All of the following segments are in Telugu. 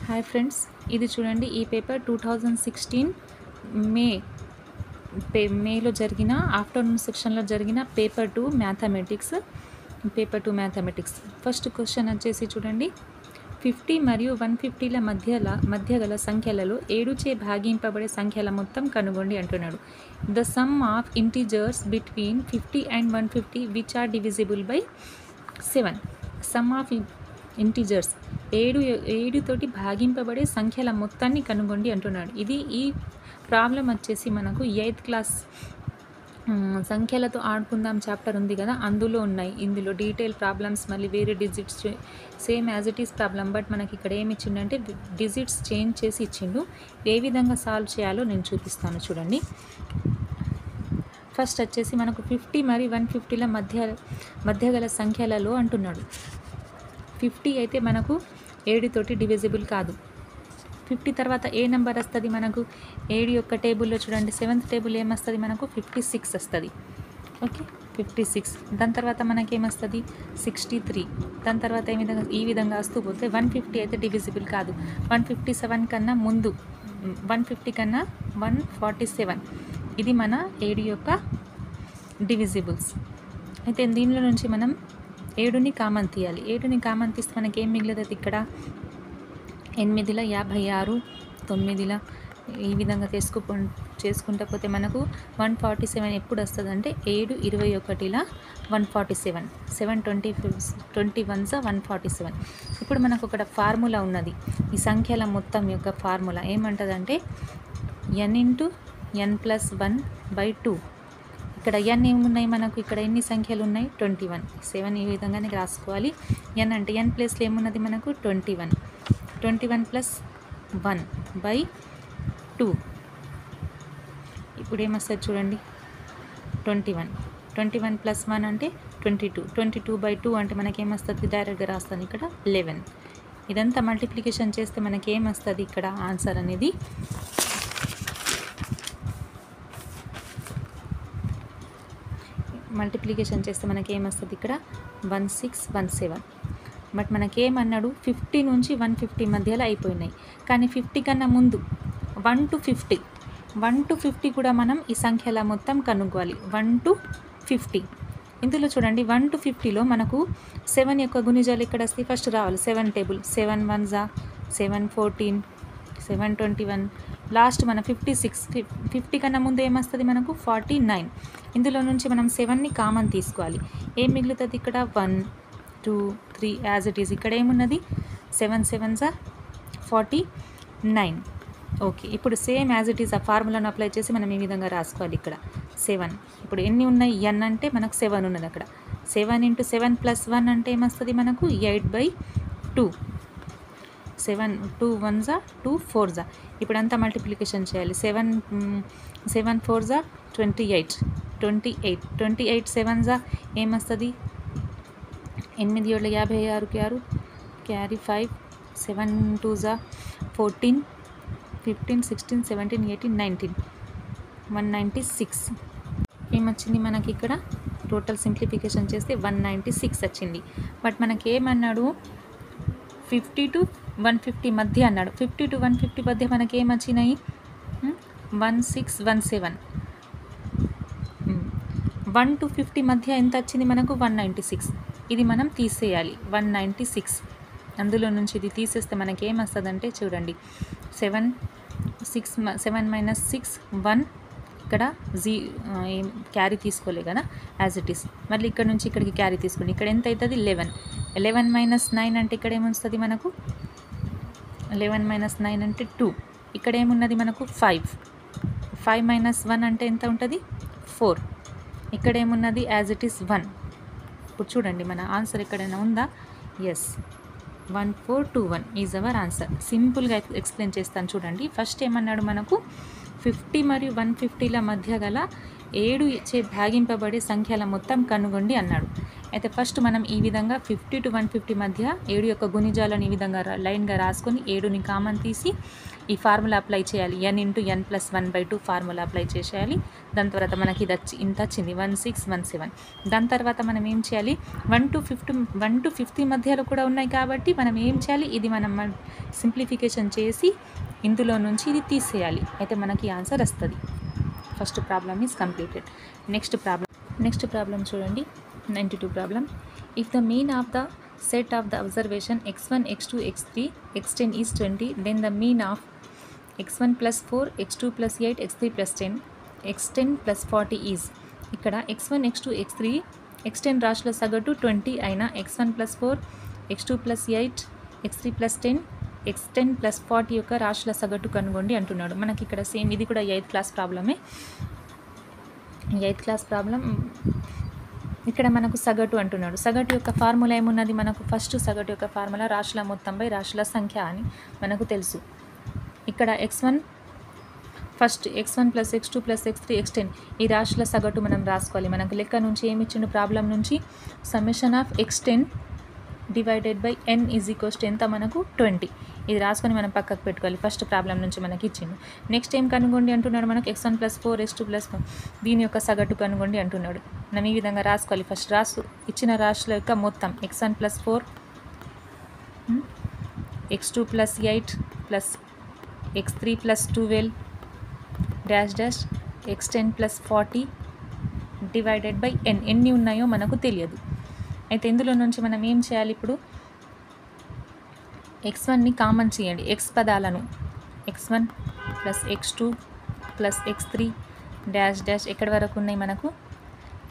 హాయ్ ఫ్రెండ్స్, ఇది చూడండి. ఈ పేపర్ 2016 మే మేలో జరిగిన ఆఫ్టర్నూన్ సెక్షన్లో జరిగిన పేపర్ 2 మ్యాథమెటిక్స్. ఫస్ట్ క్వశ్చన్ వచ్చేసి చూడండి, 50 మరియు 150ల మధ్య గల సంఖ్యలలో 7చే భాగింపబడే సంఖ్యల మొత్తం కనుగొండి అంటున్నాడు. The sum of integers between 50 and 150 which are divisible by 7. Sum of integers 7 తోటి భాగింపబడే సంఖ్యల మొత్తాన్ని కనుగొండి అంటున్నాడు. ఇది ఈ ప్రాబ్లం వచ్చేసి మనకు 8th క్లాస్ సంఖ్యలతో ఆడుకుందాం చాప్టర్ ఉంది కదా, అందులో ఉన్నాయి. ఇందులో డీటెయిల్ ప్రాబ్లమ్స్, మళ్ళీ వేరే digits same as it is problem, but మనకి ఇక్కడ ఏమి ఇచ్చిండంటే డిజిట్స్ చేంజ్ చేసి ఇచ్చిండు. ఏ విధంగా సాల్వ్ చేయాలో నేను చూపిస్తాను చూడండి. ఫస్ట్ వచ్చేసి మనకు 50 మరియు 150ల మధ్య గల సంఖ్యలలో అంటున్నాడు. 50 అయితే మనకు 7 తోటి డివిజిబుల్ కాదు. 50 తర్వాత ఏ నెంబర్ వస్తుంది మనకు? 7 యొక్క టేబుల్లో చూడండి, 7th టేబుల్ ఏమొస్తుంది మనకు? 56 వస్తుంది. ఓకే, 56. దాని తర్వాత మనకేమొస్తుంది? 63. దాని తర్వాత ఈ విధంగా వస్తూ పోతే 150 అయితే డివిజిబుల్ కాదు. 157 కన్నా ముందు, 150 కన్నా 147. ఇది మన 7 యొక్క డివిజిబుల్స్. అయితే దీనిలో నుంచి మనం 7ని కామన్ తీయాలి. 7ని కామన్ తీస్తే మనకి ఏం మిగులుతుంది? ఇక్కడ 8ల 56, 9ల ఈ విధంగా చేసుకుంటా పోతే మనకు 147 ఎప్పుడు వస్తుంది అంటే 7 21ల 147, 7 21 ఇప్పుడు మనకు ఒక ఫార్ములా ఉన్నది. ఈ సంఖ్యల మొత్తం యొక్క ఫార్ములా ఏమంటుందంటే n × n+1/2. ఇక్కడ n ఏమున్నాయి మనకు? ఇక్కడ ఎన్ని సంఖ్యలు ఉన్నాయి? 21. 7 ఈ విధంగానే రాసుకోవాలి. n అంటే n ప్లేస్లో ఏమున్నది మనకు? 21. 21 + 1/2. ఇప్పుడు ఏమొస్తుంది చూడండి, 21. 21 + 1 అంటే 22. 22/2 అంటే మనకేమొస్తుంది? డైరెక్ట్గా రాస్తాను ఇక్కడ 11. ఇదంతా మల్టిప్లికేషన్ చేస్తే మనకేమొస్తుంది ఇక్కడ ఆన్సర్ అనేది? మల్టిప్లికేషన్ చేస్తే మనకేమొస్తుంది ఇక్కడ? 1617. బట్ మనకేమన్నాడు? 50 నుంచి 150 మధ్యలో అయిపోయినాయి. కానీ 50 కన్నా ముందు 1 to 50 కూడా మనం ఈ సంఖ్యల మొత్తం కనుక్కోవాలి. 1 to 50. ఇందులో చూడండి, 1 to 50లో మనకు 7 యొక్క గుణిజాలు ఇక్కడ వస్తాయి. ఫస్ట్ రావాలి 7 టేబుల్. 7 1s 7 14, 7 21. లాస్ట్ మన 56. 50 కన్నా ముందు ఏమొస్తుంది మనకు? 49. ఇందులో నుంచి మనం 7ని కామన్ తీసుకోవాలి. ఏం మిగులుతుంది ఇక్కడ? 1 2 3 యాజ్ ఇట్ ఈజ్. ఇక్కడ ఏమున్నది? 7 7s 49. ఓకే, ఇప్పుడు సేమ్ యాజ్ ఇట్ ఈజ్ ఆ ఫార్ములాను అప్లై చేసి మనం ఈ విధంగా రాసుకోవాలి. ఇక్కడ 7. ఇప్పుడు ఎన్ని ఉన్నాయి? n అంటే మనకు 7 ఉన్నది అక్కడ. 7 × 7 + 1 అంటే ఏమొస్తుంది మనకు? 8/2. 7 2 1s 2 4s. ఇప్పుడంతా మల్టిప్లికేషన్ చేయాలి. 7 4s 28. 28 7s ఏమొస్తుంది? 8 7 56 క్యారీ 5. 7 2s 14, 15 16 17 18 19 196. ఏమొచ్చింది మనకి ఇక్కడ? టోటల్ సింప్లిఫికేషన్ చేస్తే 196 వచ్చింది. బట్ మనకి ఏమన్నాడు? 50 to 150 మధ్య అన్నాడు. 50 to 150 మధ్య మనకి ఏమొచ్చినాయి? 1617. 1 to 50 మధ్య ఎంత వచ్చింది మనకు? 196. ఇది మనం తీసేయాలి. 196 అందులో నుంచి ఇది తీసేస్తే మనకి ఏమొస్తుందంటే చూడండి, 7 6 1 ఇక్కడ క్యారీ తీసుకోలే కదా, యాజ్ ఇట్ ఈస్. మళ్ళీ ఇక్కడ నుంచి ఇక్కడికి క్యారీ తీసుకోండి. ఇక్కడ ఎంత అవుతుంది? 11. 11 - 9 అంటే ఇక్కడ ఏమొస్తుంది మనకు? 11 - 9 అంటే 2. ఇక్కడ ఏమున్నది మనకు? 5. 5 - 1 అంటే ఎంత ఉంటుంది? 4. ఇక్కడ ఏమున్నది? As it is 1. ఇప్పుడు చూడండి, మన ఆన్సర్ ఎక్కడైనా ఉందా? Yes, 1421 is our answer. సింపుల్గా ఎక్స్ప్లెయిన్ చేస్తాను చూడండి. ఫస్ట్ ఏమన్నాడు మనకు? 50 మరియు 150ల మధ్య గల 7చే భాగింపబడే సంఖ్యల మొత్తం కనుగొండి అన్నాడు. అయితే ఫస్ట్ మనం ఈ విధంగా 50 to 150 మధ్య 7 యొక్క గుణిజాలను ఈ విధంగా లైన్గా రాసుకొని 7ని కామన్ తీసి ఈ ఫార్ములా అప్లై చేయాలి. n into n+1/2 formula apply చేసేయాలి. దాని తర్వాత మనకి ఇది ఇంత వచ్చింది 1617. దాని తర్వాత మనం ఏం చేయాలి, 1 to 50 మధ్యలో కూడా ఉన్నాయి కాబట్టి మనం ఏం చేయాలి, ఇది మనం సింప్లిఫికేషన్ చేసి ఇందులో నుంచి ఇది తీసేయాలి. అయితే మనకి ఆన్సర్ వస్తుంది. First problem is completed. Next problem చూడండి, 92 problem. If the mean of the set of the observation x1, x2, x3, x10 is 20, then the mean of x1 plus 4, x2 plus 8, x3 plus 10, x10 plus 40 is. ఇక్కడ x1, x2, x3, x10 రాశుల సగటు 20 అయినా x1 plus 4, x2 plus 8, x3 plus 10, x10 plus 40 యొక్క రాశుల సగటు కనుగొండి అంటున్నాడు. మనకి ఇక్కడ సేమ్ ఇది కూడా 8th క్లాస్ ప్రాబ్లమే. 8th class problem. ఇక్కడ మనకు సగటు అంటున్నాడు. సగటు యొక్క ఫార్ములా ఏమున్నది మనకు, ఫస్ట్ సగటు యొక్క ఫార్ములా రాశుల మొత్తంపై రాశుల సంఖ్య అని మనకు తెలుసు. ఇక్కడ first x1 plus x2 plus x3 x10 ఈ రాశుల సగటు మనం రాసుకోవాలి. మనకు లెక్క నుంచి ఏమి ఇచ్చిండు, ప్రాబ్లం నుంచి summation of x10 divided by n is equals to ఎంత మనకు 20. ఇది రాసుకొని మనం పక్కకు పెట్టుకోవాలి. ఫస్ట్ ప్రాబ్లం నుంచి మనకి ఇచ్చిండు. నెక్స్ట్ ఏం కనుగొండి అంటున్నాడు మనకు, x1 ప్లస్ 4 x2 ప్లస్ 1 దీని యొక్క సగటు కనుగొండి అంటున్నాడు. మనం ఈ విధంగా రాసుకోవాలి. ఫస్ట్ ఇచ్చిన రాశుల యొక్క మొత్తం x1 plus 4, x2 plus 8 plus x3 plus 12 dash dash x10 plus 40 divided by n. ఎన్ని ఉన్నాయో మనకు తెలియదు. అయితే ఇందులో నుంచి మనం ఏం చేయాలి, ఇప్పుడు x1ని కామన్ చేయండి. x పదాలను x1 plus x2 plus x3 dash dash ఎక్కడి వరకు ఉన్నాయి మనకు,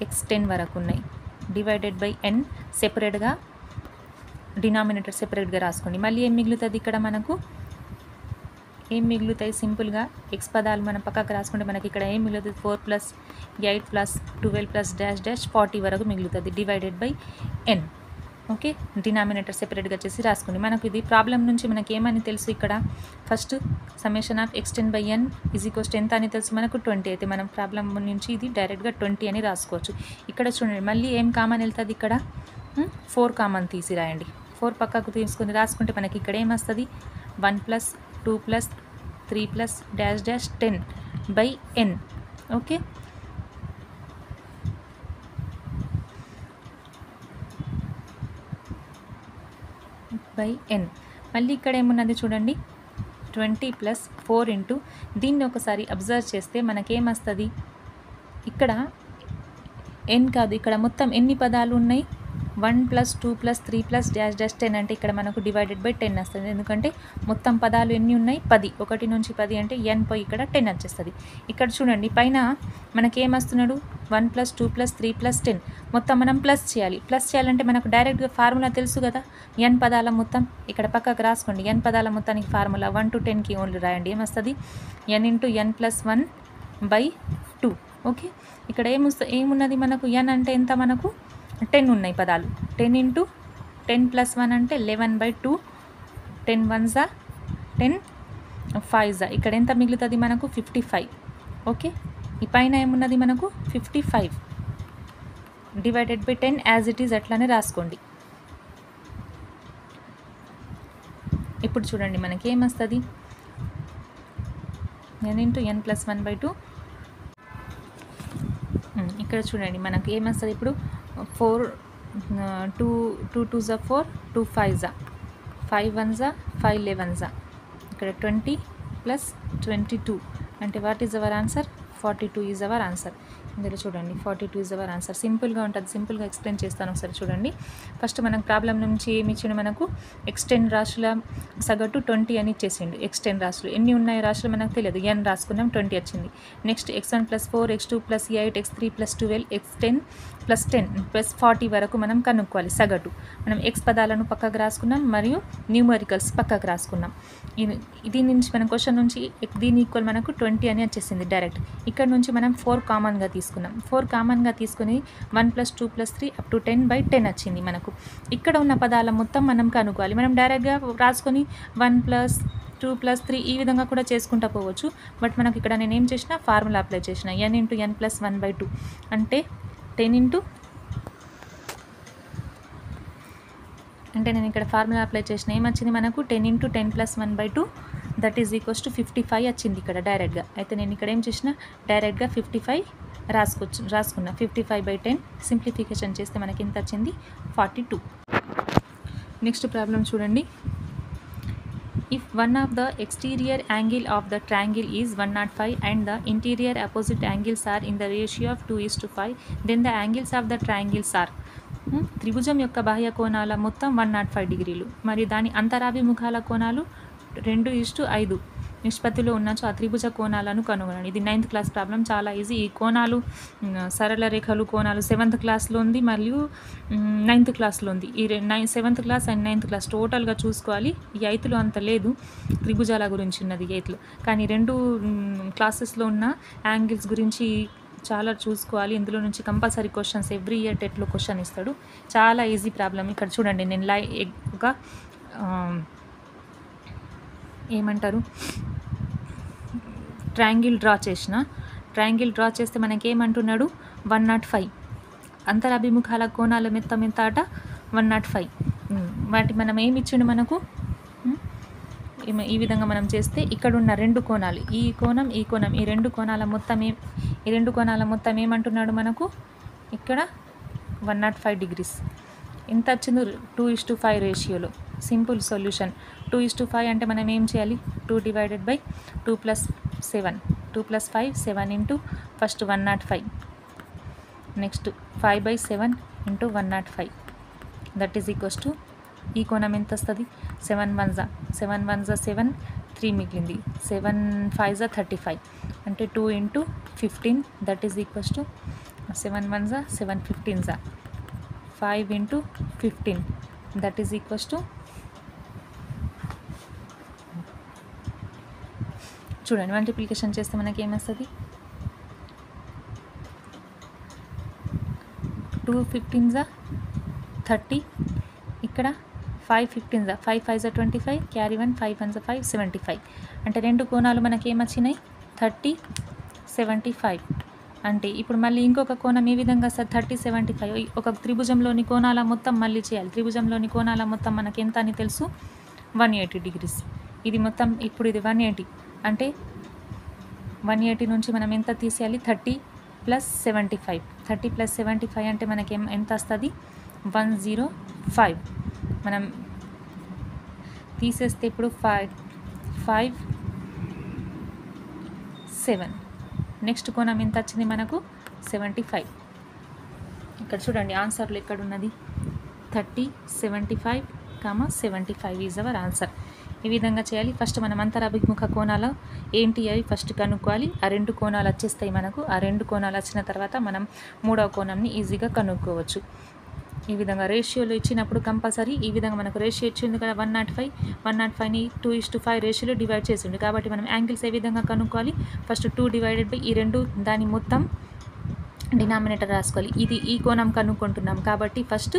x10 వరకు ఉన్నాయి. డివైడెడ్ బై n సెపరేట్గా డినామినేటర్ సెపరేట్గా రాసుకోండి. మళ్ళీ ఏం మిగులుతుంది ఇక్కడ మనకు, ఏం మిగులుతాయి, సింపుల్గా x పదాలు మనం పక్కకు రాసుకుంటే మనకి ఇక్కడ ఏం మిగులుతుంది, 4 plus 8 plus 12 plus dash dash 40 వరకు మిగులుతుంది. Divided by n. Okay, denominator సెపరేట్గా చేసి రాసుకోండి. మనకు ఇది ప్రాబ్లం నుంచి మనకి ఏమని తెలుసు, ఇక్కడ first summation of x10 by n is equals to ఎంత అని తెలుసు మనకు 20. అయితే మనం ప్రాబ్లం నుంచి ఇది డైరెక్ట్గా 20 అని రాసుకోవచ్చు. ఇక్కడ చూడండి మళ్ళీ ఏం కామన్ వెళ్తుంది, ఇక్కడ 4 కామన్ తీసి రాయండి. 4 పక్కకు తీసుకొని రాసుకుంటే మనకి ఇక్కడ ఏమొస్తుంది, 1 plus 2 plus 3 plus dash dash 10 by n. Okay, by n. మళ్ళీ ఇక్కడ ఏమున్నది చూడండి, 20 ప్లస్ 4 ఇంటూ దీన్ని ఒకసారి అబ్జర్వ్ చేస్తే మనకేమొస్తుంది, ఇక్కడ n కాదు, ఇక్కడ మొత్తం ఎన్ని పదాలు ఉన్నాయి, 1 plus 2 plus 3 plus dash dash 10 అంటే ఇక్కడ మనకు డివైడెడ్ బై 10 వస్తుంది. ఎందుకంటే మొత్తం పదాలు ఎన్ని ఉన్నాయి, 10. 1 నుంచి 10 అంటే n పోయి ఇక్కడ 10 వచ్చేస్తుంది. ఇక్కడ చూడండి పైన మనకేమొస్తున్నాడు, 1 ప్లస్ 2 ప్లస్ 3 ప్లస్ 10 మొత్తం మనం ప్లస్ చేయాలి. ప్లస్ చేయాలంటే మనకు డైరెక్ట్గా ఫార్ములా తెలుసు కదా, n పదాల మొత్తం ఇక్కడ పక్కకు రాసుకోండి. n పదాల మొత్తానికి ఫార్ములా 1 to 10కి ఓన్లీ రాయండి. ఏమొస్తుంది, n into n plus 1 by 2. Okay, ఇక్కడ ఏమున్నది మనకు, n అంటే ఎంత మనకు 10 ఉన్నాయి పదాలు. 10 ఇంటూ 10 ప్లస్ 1 అంటే 11/2. 10 1 జా 10 5 జా ఇక్కడ ఎంత మిగులుతుంది మనకు 55. ఓకే, ఈ పైన ఏమున్నది మనకు 55 divided by 10 as it is అట్లానే రాసుకోండి. ఇప్పుడు చూడండి మనకి ఏమొస్తుంది, n ఇంటూ n ప్లస్ 1/2. ఇక్కడ చూడండి మనకు ఏమొస్తుంది, ఇప్పుడు 4 2 2 జా 4 2 5 జా 5 1 జా 5 11 జా ఇక్కడ 20 ప్లస్ 22 అంటే what is our answer, 42 is our answer. ఇందులో చూడండి 42 ఈజ్ అవర్ ఆన్సర్. సింపుల్గా ఉంటుంది, సింపుల్గా ఎక్స్ప్లెయిన్ చేస్తాను ఒకసారి చూడండి. ఫస్ట్ మనకు ప్రాబ్లం నుంచి ఏమి ఇచ్చిండు మనకు, x10 రాశుల సగటు 20 అని ఇచ్చేసిండు. x10 రాశులు ఎన్ని ఉన్నాయి రాశులు మనకు తెలియదు, n రాసుకున్నాం 20 వచ్చింది. Next x1 plus 4 x2 plus 8 x3 plus 12 x10 plus 10 plus 40 వరకు మనం కనుక్కోవాలి సగటు. మనం x పదాలను పక్కకు రాసుకున్నాం మరియు న్యూమరికల్స్ పక్కకు రాసుకున్నాం. దీని నుంచి మనం క్వశ్చన్ నుంచి దీని ఈక్వల్ మనకు 20 అని వచ్చేసింది డైరెక్ట్. ఇక్కడ నుంచి మనం 4 కామన్గా తీసుకున్నాం. 4 కామన్గా తీసుకుని 1 ప్లస్ 2 ప్లస్ 3 అప్ టు 10/10 వచ్చింది మనకు. ఇక్కడ ఉన్న పదాల మొత్తం మనం కనుక్కోవాలి. మనం డైరెక్ట్గా రాసుకొని 1 ప్లస్ 2 ప్లస్ 3 ఈ విధంగా కూడా చేసుకుంటా పోవచ్చు. బట్ మనకి ఇక్కడ నేను ఏం చేసిన, ఫార్ములా అప్లై చేసిన n ఇంటూ n ప్లస్ 1/2 అంటే 10 ఇంటూ అంటే నేను ఇక్కడ ఫార్ములా అప్లై చేసిన ఏమొచ్చింది మనకు 10 × 10+1/2 దట్ ఈజ్ ఈక్వల్స్ టు 55 వచ్చింది ఇక్కడ డైరెక్ట్గా. అయితే నేను ఇక్కడ ఏం చేసిన డైరెక్ట్గా 55 రాసుకున్నా. 55/10 సింప్లిఫికేషన్ చేస్తే మనకి ఎంత వచ్చింది 42. నెక్స్ట్ ప్రాబ్లం చూడండి. If one of the exterior angle of the triangle is 105 and the interior opposite angles are in the ratio of 2:5, then the angles of the triangles are త్రిభుజం యొక్క బాహ్య కోణాల మొత్తం 105 డిగ్రీలు మరియు దాని అంతరాభిముఖాల కోణాలు 2:5 నిష్పత్తిలో ఉన్నచో ఆ త్రిభుజ కోణాలను కనుగొనండి. ఇది 9th క్లాస్ ప్రాబ్లం, చాలా ఈజీ. ఈ కోణాలు సరళ రేఖలు కోణాలు 7th క్లాస్లో ఉంది మరియు 9th క్లాస్లో ఉంది. ఈ 7th class and 9th class టోటల్గా చూసుకోవాలి. ఈ 8లో అంత లేదు, త్రిభుజాల గురించి ఉన్నది 8లో, కానీ 2 క్లాసెస్లో ఉన్న యాంగిల్స్ గురించి చాలా చూసుకోవాలి. ఇందులో నుంచి కంపల్సరీ క్వశ్చన్స్ ఎవ్రీ ఇయర్ టెట్లో క్వశ్చన్ ఇస్తాడు. చాలా ఈజీ ప్రాబ్లం. ఇక్కడ చూడండి, నేను ఒక ఏమంటారు ట్రయాంగిల్ డ్రా చేసిన. ట్రయాంగిల్ డ్రా చేస్తే మనకేమంటున్నాడు 105. అంతరాభిముఖాల కోణాల మొత్తం ఎంత అట 105. వాటి మనం ఏమి ఇచ్చిండు మనకు ఈ విధంగా మనం చేస్తే ఇక్కడ ఉన్న 2 కోణాలు, ఈ కోణం ఈ కోణం, ఈ 2 కోణాల మొత్తం ఏమంటున్నాడు మనకు ఇక్కడ 105 డిగ్రీస్. ఎంత వచ్చింది 2:5 రేషియోలో. Simple solution. 2:5 అంటే మనం ఏం చేయాలి 2 / 2 + 7 2 + 5 7 into first 105, next 5/7 into 105 that is equals to ఈ కోణం ఎంత వస్తుంది 7 1 7 3 మిగిలింది, 7 5 35 అంటే 2 × 15 that is equals to 7 1 7 15 5 × 15 that is equals to చూడండి మల్టిప్లికేషన్ చేస్తే మనకి ఏమొస్తుంది 2 15 30, ఇక్కడ 5 15 5 5 25, క్యారీ 1 5 1 5 75 అంటే 2 కోణాలు మనకి ఏమొచ్చినాయి 30 75. అంటే ఇప్పుడు మళ్ళీ ఇంకొక కోణం ఏ విధంగా సార్ 30 75 ఒక త్రిభుజంలోని కోణాల మొత్తం మళ్ళీ చేయాలి. త్రిభుజంలోని కోణాల మొత్తం మనకి ఎంత అని తెలుసు 180 డిగ్రీస్. ఇది మొత్తం ఇప్పుడు ఇది 180 అంటే 180 నుంచి మనం ఎంత తీసేయాలి 30 + 75. 30 + 75 అంటే మనకి ఎంత వస్తుంది 105. మనం తీసేస్తే ఇప్పుడు 5 5 7 నెక్స్ట్ కోణం ఎంత వచ్చింది మనకు 75. ఇక్కడ చూడండి ఆన్సర్లో ఎక్కడ ఉన్నది 30 75, 75 ఈజ్ అవర్ ఆన్సర్. ఈ విధంగా చేయాలి. ఫస్ట్ మనం అంతరాభిముఖ కోణాలు ఏంటి అవి ఫస్ట్ కనుక్కోవాలి. ఆ 2 కోణాలు వచ్చేస్తాయి మనకు. ఆ 2 కోణాలు వచ్చిన తర్వాత మనం 3వ కోణంని ఈజీగా కనుక్కోవచ్చు. ఈ విధంగా రేషియోలో ఇచ్చినప్పుడు కంపల్సరీ ఈ విధంగా మనకు రేషియో ఇచ్చింది కదా 105ని 2:5 రేషియోలో డివైడ్ చేసిండు. కాబట్టి మనం యాంగిల్స్ ఏ విధంగా కనుక్కోవాలి ఫస్ట్ 2 / ఈ 2 దాని మొత్తం డినామినేటర్ రాసుకోవాలి. ఇది ఈ కోణం కనుక్కుంటున్నాం కాబట్టి ఫస్ట్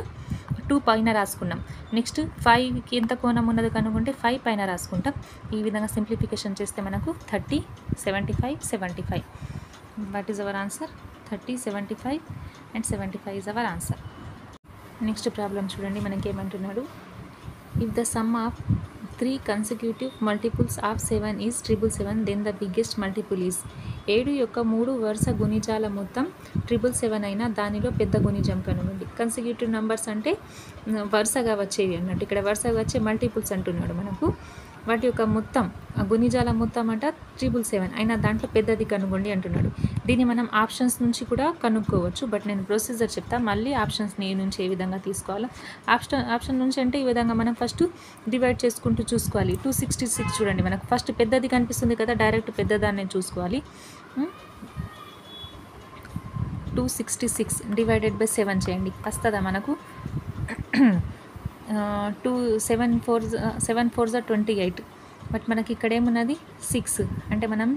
2 పైన రాసుకున్నాం. నెక్స్ట్ 5కి ఎంత కోణం ఉన్నది కనుక్కుంటే 5 పైన రాసుకుంటాం. ఈ విధంగా సింప్లిఫికేషన్ చేస్తే మనకు 30 75 75 what is our answer 30 75 and 75 is our answer. Next problem చూడండి మనకి ఏమంటున్నాడు if the sum of 3 consecutive multiples of 7 is 777 then the biggest multiple is 7 యొక్క 3 వరుస గుణిజాల మొత్తం 777 అయినా దానిలో పెద్ద గుణిజం కనుగొనండి. కన్సిక్యూటివ్ నంబర్స్ అంటే వరుసగా వచ్చేవి అన్నట్టు. ఇక్కడ వరుసగా వచ్చే మల్టిపుల్స్ అంటున్నాడు మనకు. వాటి యొక్క మొత్తం గుణిజాల మొత్తం అంట 777 అయినా దాంట్లో పెద్దది కనుగొండి అంటున్నాడు. దీన్ని మనం ఆప్షన్స్ నుంచి కూడా కనుక్కోవచ్చు. బట్ నేను ప్రొసీజర్ చెప్తాను మళ్ళీ ఆప్షన్స్ని నుంచి ఏ విధంగా తీసుకోవాలో. ఆప్షన్ నుంచి అంటే ఈ విధంగా మనం ఫస్ట్ డివైడ్ చేసుకుంటూ చూసుకోవాలి. 266 చూడండి మనకు ఫస్ట్ పెద్దది కనిపిస్తుంది కదా, డైరెక్ట్ పెద్దదాన్ని చూసుకోవాలి. 266 / 7 చేయండి వస్తుందా మనకు 7 4 28. బట్ మనకి ఇక్కడ ఏమున్నది 6 అంటే మనం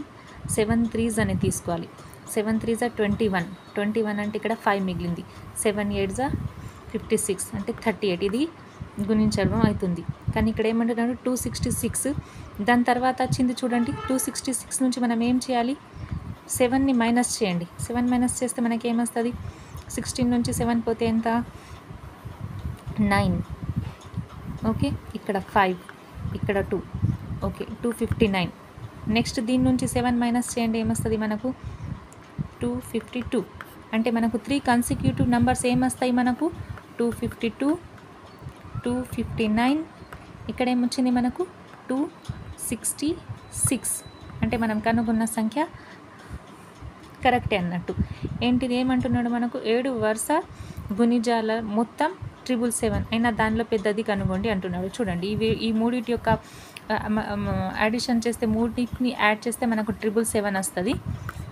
7 3s అని తీసుకోవాలి. 7 3s 21 అంటే ఇక్కడ 5 మిగిలింది. 7 8s 56 అంటే 38. ఇది గుణించడం అవుతుంది. కానీ ఇక్కడ ఏమంటున్నాడు 266 దాని తర్వాత వచ్చింది చూడండి 266 నుంచి మనం ఏం చేయాలి 7ని మైనస్ చేయండి. 7 మైనస్ చేస్తే మనకి ఏమొస్తుంది 16 నుంచి 7 పోతే ఎంత 9. ఓకే, ఇక్కడ 5, ఇక్కడ 2. ఓకే, 259. నెక్స్ట్ దీని నుంచి 7 మైనస్ చేయండి, ఏమొస్తుంది మనకు 252. అంటే మనకు 3 కన్సిక్యూటివ్ నెంబర్స్ ఏమొస్తాయి మనకు 252, 259. ఇక్కడ ఏమొచ్చింది మనకు 266. అంటే మనం కనుగొన్న సంఖ్య కరెక్టే అన్నట్టు. ఏంటిది ఏమంటున్నాడు మనకు 7 వరుస గుణిజాల మొత్తం 777 అయినా దానిలో పెద్దది కనుగొండి అంటున్నాడు. చూడండి, ఈ మూడింటి యొక్క అడిషన్ చేస్తే, మూడింటిని యాడ్ చేస్తే మనకు 777 వస్తుంది.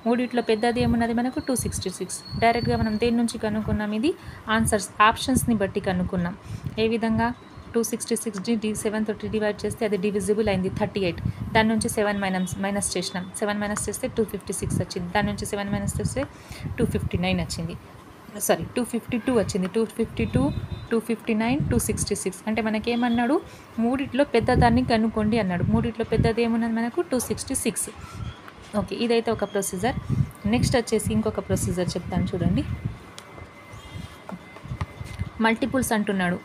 మూడిట్లో పెద్దది ఏమున్నది మనకు 266. డైరెక్ట్గా మనం దేని నుంచి కనుక్కున్నాం, ఇది ఆన్సర్స్ ఆప్షన్స్ని బట్టి కనుక్కున్నాం. ఏ విధంగా 266ని 7 తోటి డివైడ్ చేస్తే అది డివిజిబుల్ అయింది 38. దాని నుంచి 7 మైనస్ చేసినాం. 7 మైనస్ చేస్తే 256 వచ్చింది. దాని నుంచి 7 మైనస్ చేస్తే 259 వచ్చింది. 252 వచ్చింది. 252, 259, 266. అంటే మనకేమన్నాడు, మూడిట్లో పెద్దదాన్ని కనుక్కోండి అన్నాడు. మూడిట్లో పెద్దది ఏమున్నది మనకు 266. ఓకే, ఇదైతే ఒక ప్రొసీజర్. నెక్స్ట్ వచ్చేసి ఇంకొక ప్రొసీజర్ చెప్తాను చూడండి. మల్టిపుల్స్ అంటున్నాడు.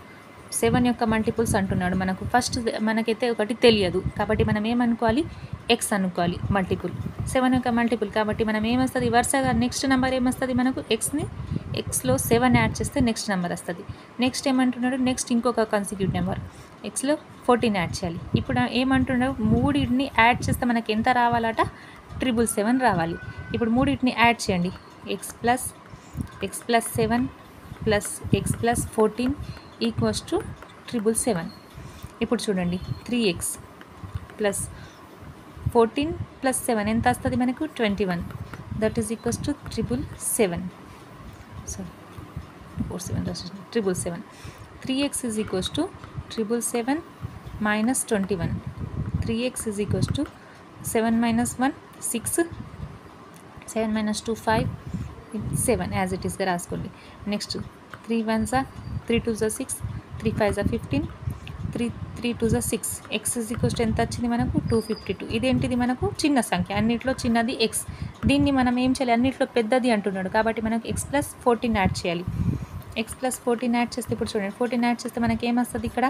7 యొక్క మల్టిపుల్స్ అంటున్నాడు. మనకు ఫస్ట్ మనకైతే ఒకటి తెలియదు కాబట్టి మనం ఏమనుకోవాలి, ఎక్స్ అనుకోవాలి. మల్టిపుల్ 7 యొక్క మల్టిపుల్ కాబట్టి మనం ఏమొస్తుంది, వరుసగా నెక్స్ట్ నెంబర్ ఏమొస్తుంది మనకు, ఎక్స్లో 7 యాడ్ చేస్తే నెక్స్ట్ నెంబర్ వస్తుంది. నెక్స్ట్ ఏమంటున్నాడు, నెక్స్ట్ ఇంకొక కన్సిక్యూటివ్ నెంబర్ ఎక్స్లో 14 యాడ్ చేయాలి. ఇప్పుడు ఏమంటున్నాడు, మూడింటిని యాడ్ చేస్తే మనకి ఎంత రావాలట, 777 రావాలి. ఇప్పుడు మూడింటిని యాడ్ చేయండి. X plus 7 plus X plus 14 equals to 777. ఇప్పుడు చూడండి, 3x ప్లస్ 14 ప్లస్ 7 ఎంత వస్తుంది మనకు 21. That is equals to 777. So 777. 3x is equals to 777 minus 21. 3x is equals to 7 minus 1 6, 7 minus 2 5, 7 as it ఈస్గా రాసుకోండి. Next 3 1s 3 2s 6, 3 5s 15, 3 2s 6. X is equals to ఎంత వచ్చింది మనకు 252. ఇదేంటిది మనకు చిన్న సంఖ్య, అన్నిట్లో చిన్నది ఎక్స్. దీన్ని మనం ఏం చేయాలి, అన్నిట్లో పెద్దది అంటున్నాడు కాబట్టి మనకు ఎక్స్ ప్లస్ 14 యాడ్ చేయాలి. ఎక్స్ ప్లస్ 14 యాడ్ చేస్తే ఇప్పుడు చూడండి, 14 యాడ్ చేస్తే మనకి ఏమొస్తుంది ఇక్కడ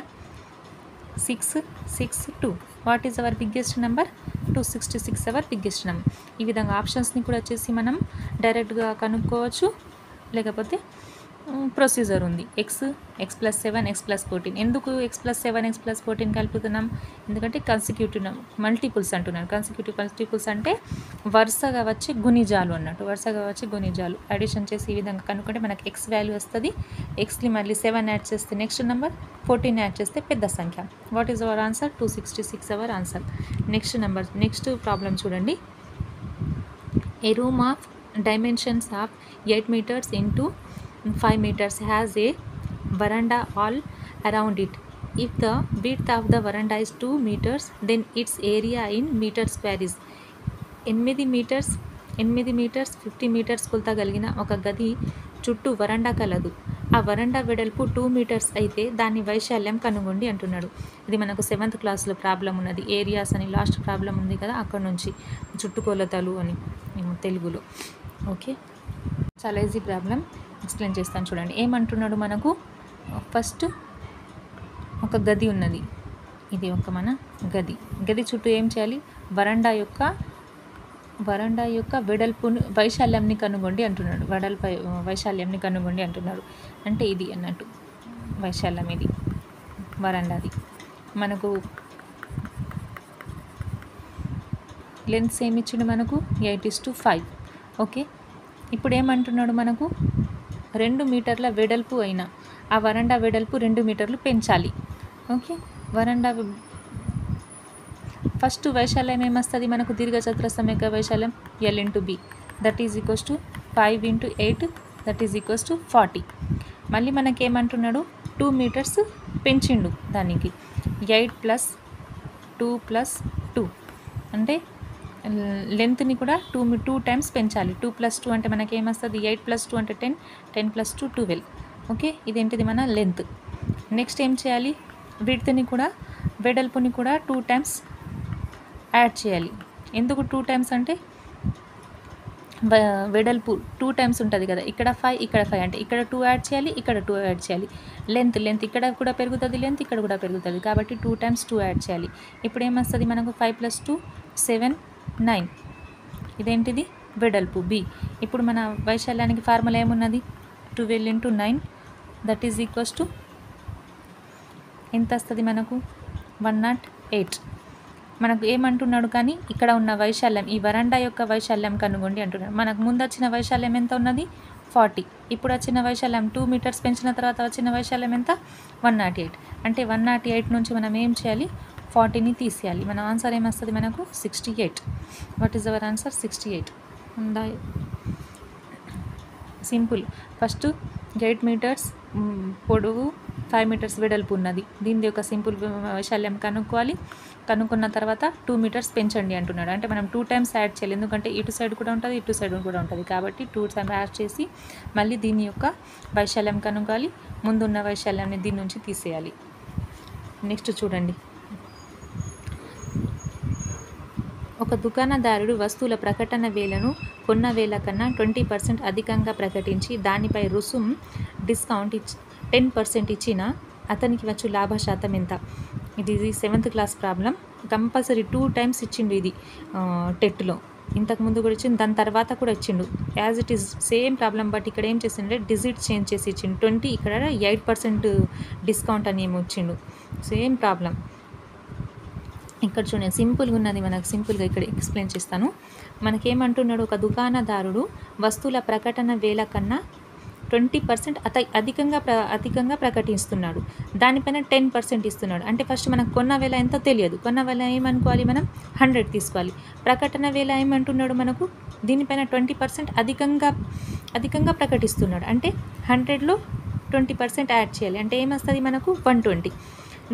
662. What is hour biggest number, 266 hour biggest number. ఈ విధంగా ఆప్షన్స్ని కూడా వచ్చేసి మనం డైరెక్ట్గా కనుక్కోవచ్చు, లేకపోతే ప్రొసీజర్ ఉంది. X plus 7, X plus 14. ఎందుకు ఎక్స్ ప్లస్ 7, ఎక్స్ ప్లస్ 14 కలుపుతున్నాం, ఎందుకంటే కన్సిక్యూటివ్ మల్టిపుల్స్ అంటున్నాను. కన్సిక్యూటివ్ మల్టిపుల్స్ అంటే వరుసగా వచ్చే గుణిజాలు అన్నట్టు. వరుసగా వచ్చే గుణిజాలు అడిషన్ చేసి ఈ విధంగా కనుక్కుంటే మనకి ఎక్స్ వాల్యూ వస్తుంది. ఎక్స్ని మళ్ళీ 7 యాడ్ చేస్తే నెక్స్ట్ నెంబర్, 14 యాడ్ చేస్తే పెద్ద సంఖ్య. What is our answer, 266 our answer. Next problem చూడండి. A room of dimensions of 8 meters into 5 meters has a veranda all around it. If the width of the veranda is 2 meters, then its area in meter square is 8 meters 50 meters కొలతగలిగిన ఒక గది చుట్టూ వరండా కలదు. ఆ వరండా వెడల్పు 2 meters అయితే దాని వైశాల్యం కనుగొండి అంటున్నాడు. ఇది మనకు 7th క్లాస్లో ప్రాబ్లం ఉన్నది. ఏరియాస్ అని లాస్ట్ ప్రాబ్లం ఉంది కదా, అక్కడ నుంచి చుట్టుకొలతలు అని తెలుగులో. ఓకే, చాలా ఈజీ ప్రాబ్లం, ఎక్స్ప్లెయిన్ చేస్తాను చూడండి. ఏమంటున్నాడు మనకు, ఫస్ట్ ఒక గది ఉన్నది. ఇది ఒక మన గది చుట్టూ ఏం చేయాలి, వరండా యొక్క వెడల్పును వైశాల్యంని కనుగొండి అంటున్నాడు. వైశాల్యంని కనుగొండి అంటున్నాడు. అంటే ఇది అన్నట్టు వైశాల్యం, ఇది వరండాది. మనకు లెంత్స్ ఏమి ఇచ్చిండు మనకు 8:5. ఓకే, ఇప్పుడు ఏమంటున్నాడు మనకు 2 మీటర్ల వెడల్పు అయినా ఆ వరండా వెడల్పు 2 మీటర్లు పెంచాలి. ఓకే, వరండా ఫస్ట్ వైశాల్యం ఏమొస్తుంది మనకు, దీర్ఘచతురస్రం యొక్క వైశాల్యం L/B, that is equals to 5 × 8, that is equals to 40. మళ్ళీ మనకేమంటున్నాడు, 2 meters పెంచిండు దానికి. 8 + 2 + 2 అంటే లెంత్ని కూడా 2 times పెంచాలి. 2 + 2 అంటే మనకి ఏమొస్తుంది, 8 + 2 అంటే 10, 10 + 2 12. ఓకే, ఇదేంటిది మన లెంత్. నెక్స్ట్ ఏం చేయాలి, విడ్త్ని కూడా వెడల్పుని కూడా 2 times యాడ్ చేయాలి. ఎందుకు 2 times అంటే వెడల్పు 2 టైమ్స్ ఉంటుంది కదా, ఇక్కడ 5 ఇక్కడ 5 అంటే ఇక్కడ 2 యాడ్ చేయాలి, ఇక్కడ 2 యాడ్ చేయాలి. లెంత్ ఇక్కడ కూడా పెరుగుతుంది, లెంత్ ఇక్కడ కూడా పెరుగుతుంది, కాబట్టి 2 టైమ్స్ 2 యాడ్ చేయాలి. ఇప్పుడు ఏమొస్తుంది మనకు 5 + 2 7 9. ఇదేంటిది వెడల్పు బి. ఇప్పుడు మన వైశాల్యానికి ఫార్ములా ఏమున్నది 12 × 9 దట్ ఈజ్ ఈక్వల్స్ టు ఎంత వస్తుంది మనకు 108. మనకు ఏమంటున్నాడు కానీ ఇక్కడ ఉన్న వైశాల్యం, ఈ వరండా యొక్క వైశాల్యం కనుగొండి అంటున్నాడు. మనకు ముందు వచ్చిన వైశాల్యం ఎంత ఉన్నది 40. ఇప్పుడు వచ్చిన వైశాల్యం 2 మీటర్స్ పెంచిన తర్వాత వచ్చిన వైశాల్యం ఎంత 108. అంటే 108 నుంచి మనం ఏం చేయాలి 40ని తీసేయాలి. మన ఆన్సర్ ఏమొస్తుంది మనకు 68. వాట్ ఈజ్ అవర్ ఆన్సర్ 68 ఉందా? సింపుల్. ఫస్ట్ 8 మీటర్స్ పొడవు 5 మీటర్స్ వెడల్పు ఉన్నది, దీని యొక్క సింపుల్ వైశాల్యం కనుక్కోవాలి. కనుక్కున్న తర్వాత 2 మీటర్స్ పెంచండి అంటున్నాడు. అంటే మనం 2 టైమ్స్ యాడ్ చేయాలి, ఎందుకంటే ఇటు సైడ్ కూడా ఉంటుంది ఇటు సైడ్ కూడా ఉంటుంది, కాబట్టి 2 టైమ్స్ యాడ్ చేసి మళ్ళీ దీని యొక్క వైశాల్యం కనుక్కోవాలి. ముందున్న వైశాల్యాన్ని దీని నుంచి తీసేయాలి. నెక్స్ట్ చూడండి, ఒక దుకాణదారుడు వస్తువుల ప్రకటన వేలను కొన్న వేల కన్నా 20% అధికంగా ప్రకటించి దానిపై రుసుం డిస్కౌంట్ 10% ఇచ్చిన అతనికి వచ్చు లాభ శాతం ఎంత? ఇది 7th class problem. Compulsory 2 times ఇచ్చిండు ఇది టెట్లో. ఇంతకుముందు కూడా ఇచ్చిండు, దాని తర్వాత కూడా ఇచ్చిండు. As it is same problem, but ఇక్కడ ఏం చేసిండే డిజిట్ చేంజ్ చేసి ఇచ్చిండు. 20, ఇక్కడ 8% డిస్కౌంట్ అని ఏమో ఇచ్చిండు. Same problem. ఇక్కడ చూడండి సింపుల్గా ఉన్నది, మనకు సింపుల్గా ఇక్కడ ఎక్స్ప్లెయిన్ చేస్తాను. మనకేమంటున్నాడు, ఒక దుకాణదారుడు వస్తువుల ప్రకటన వేల కన్నా 20% అధికంగా ప్రకటిస్తున్నాడు, దానిపైన 10% ఇస్తున్నాడు. అంటే ఫస్ట్ మనకు కొన్న వేల ఎంతో తెలియదు, కొన్న వేల ఏమనుకోవాలి మనం 100 తీసుకోవాలి. ప్రకటన వేల ఏమంటున్నాడు మనకు దీనిపైన 20% అధికంగా ప్రకటిస్తున్నాడు, అంటే 100లో 20% యాడ్ చేయాలి. అంటే ఏమొస్తుంది మనకు 120.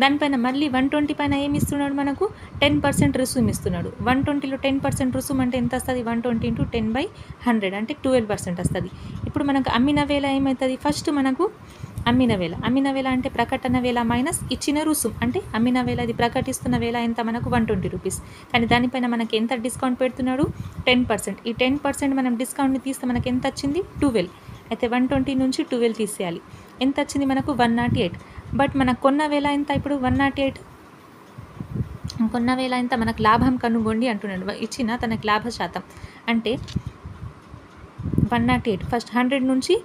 దానిపైన మళ్ళీ 120 పైన ఏమి ఇస్తున్నాడు మనకు 10% రుసుము ఇస్తున్నాడు. 120లో 10% రుసుము అంటే ఎంత వస్తుంది 120 × 10/100 అంటే 12% వస్తుంది. ఇప్పుడు మనకు అమ్మిన వేల ఏమవుతుంది, ఫస్ట్ మనకు అమ్మిన వేల అంటే ప్రకటన వేల మైనస్ ఇచ్చిన రుసుము, అంటే అమ్మిన వేల ఇది ప్రకటిస్తున్న వేల ఎంత మనకు 120 రూపీస్, కానీ దానిపైన మనకి ఎంత డిస్కౌంట్ పెడుతున్నాడు 10%. ఈ 10% మనం డిస్కౌంట్ని తీస్తే మనకి ఎంత వచ్చింది 12. అయితే 120 నుంచి 12 తీసేయాలి, ఎంత వచ్చింది మనకు 108. బట్ మనకు కొన్న వేల ఎంత ఇప్పుడు 108, కొన్న వేల ఎంత మనకు లాభం కనుగొండి అంటున్నాడు. ఇచ్చిన తనకు లాభ శాతం అంటే 108. ఫస్ట్ 100 నుంచి